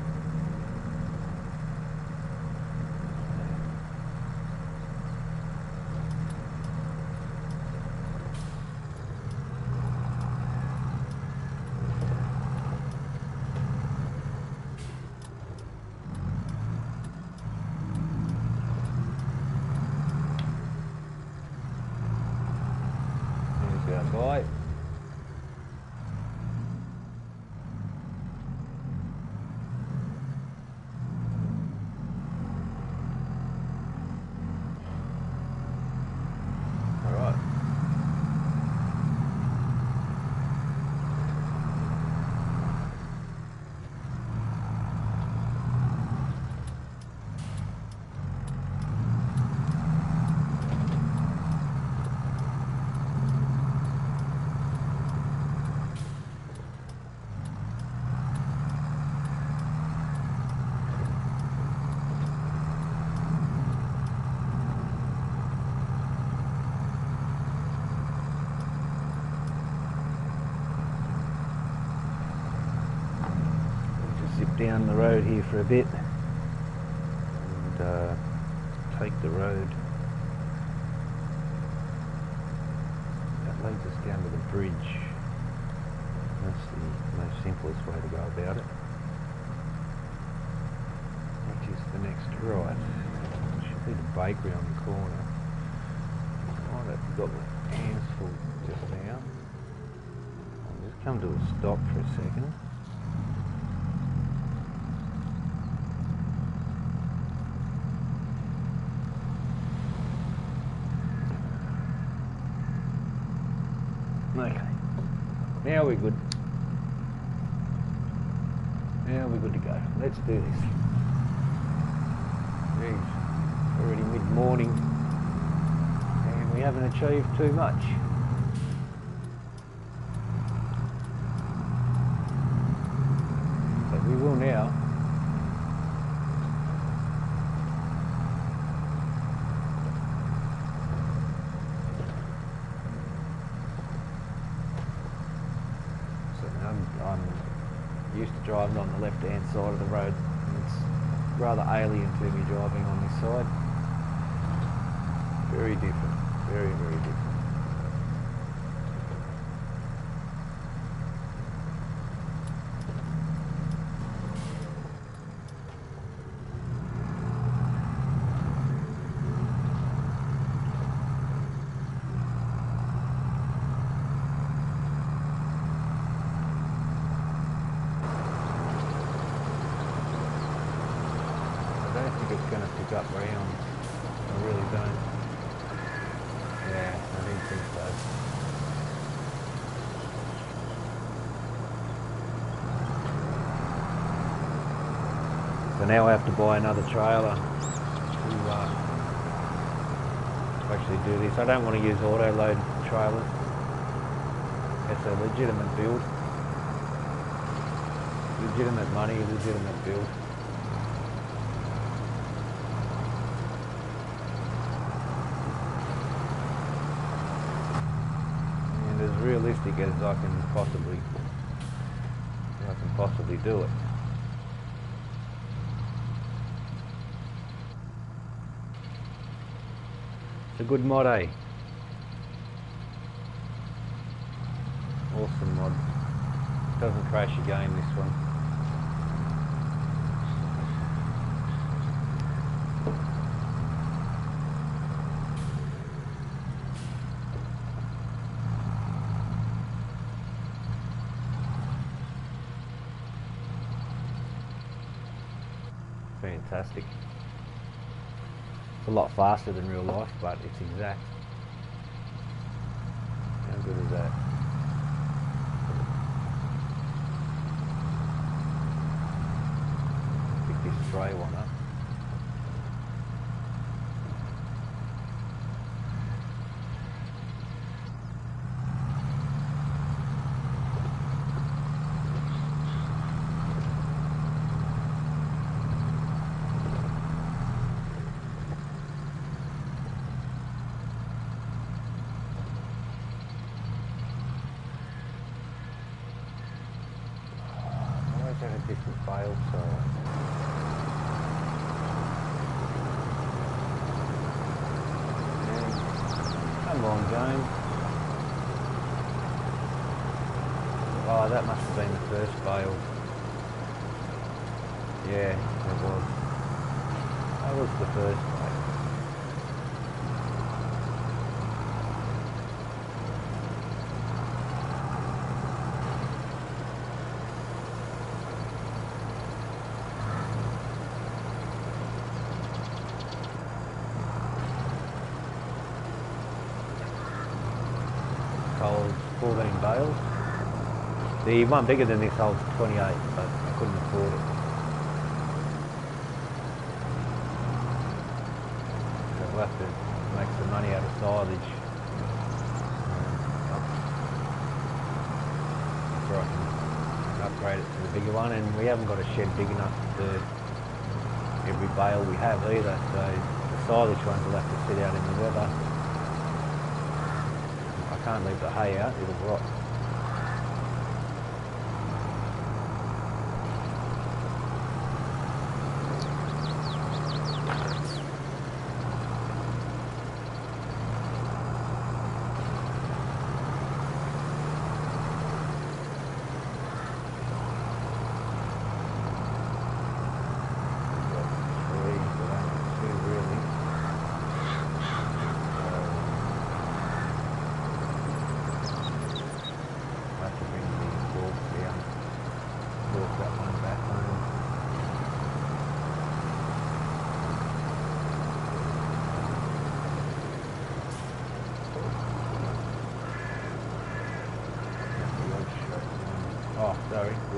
Guy. down the road here for a bit and take the road that leads us down to the bridge. That's the most simplest way to go about it, which is the next right. Should be the bakery on the corner. Right, I've got my hands full just now. I'll just come to a stop for a second. Okay, now we're good. Now we're good to go. Let's do this. It's already mid-morning and we haven't achieved too much. But we will now. I'm used to driving on the left hand side of the road, and it's rather alien to me driving on this side. Very different, very, very different. I don't think it's going to pick up round. I really don't. Yeah, I didn't think so. So now I have to buy another trailer to actually do this. I don't want to use auto load trailers. It's a legitimate build. Legitimate money, legitimate build. As realistic as I can possibly do it. It's a good mod, eh? Awesome mod. Doesn't crash your game, this one. Fantastic. It's a lot faster than real life, but it's exact. How good is that? Pick this tray one up. At a different file, so come on, James. Oh, that must have been the first file. Yeah, it was. That was the first file. Holds 14 bales. The one bigger than this holds 28, but I couldn't afford it. So we'll have to make some money out of silage. Before I can upgrade it to the bigger one, and we haven't got a shed big enough for every bale we have either, so the silage ones will have to sit out in the weather. I can't leave the hay out, it'll rot.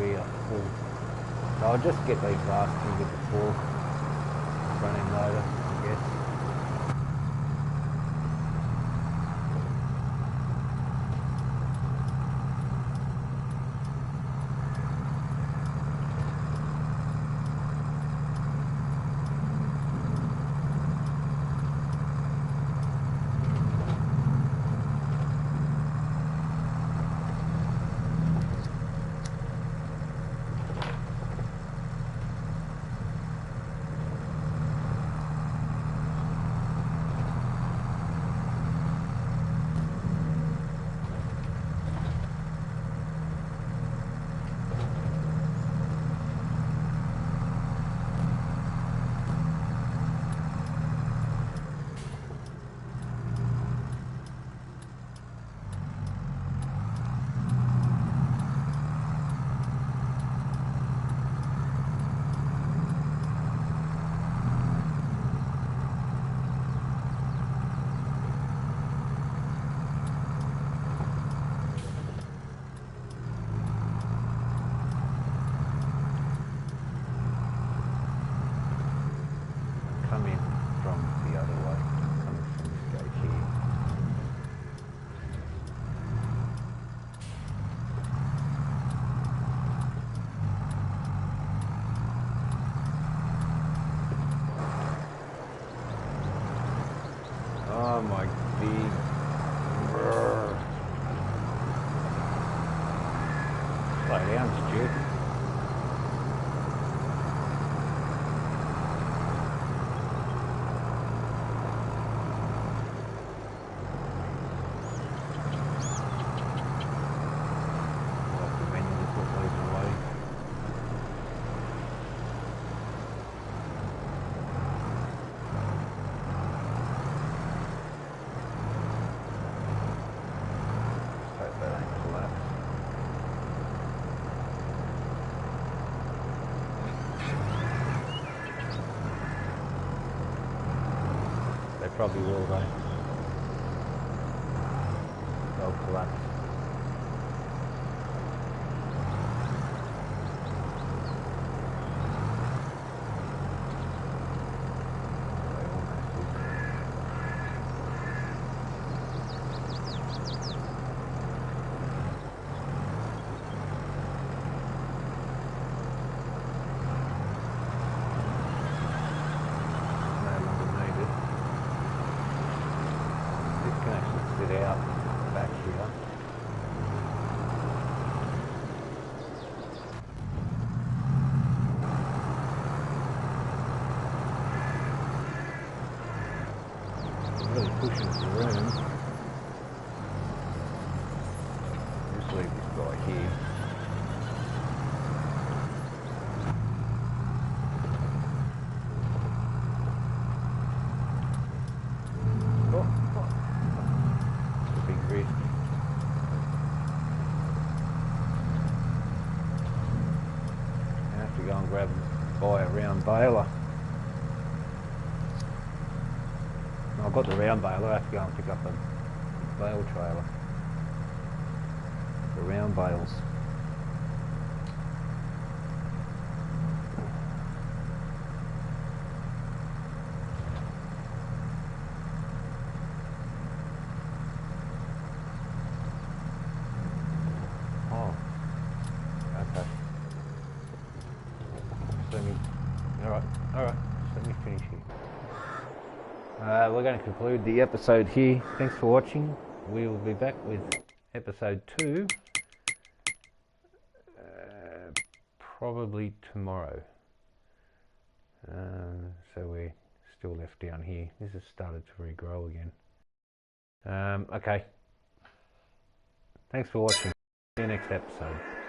we are full. So I'll just get these last two with the full front end loader, I guess. Come in from the other way, coming from this gate here. Oh my big. Slow down, Stu. They probably will though. They'll collapse. Out back here. I'm really pushing for room. Just leave this guy here. Go and buy a round baler. I've got the round baler, I have to go and pick up a bale trailer. The round bales. Oh, okay. Alright, let me finish here. We're going to conclude the episode here. Thanks for watching. We will be back with episode 2 probably tomorrow. So we're still left down here. This has started to regrow again. Okay. Thanks for watching. See you next episode.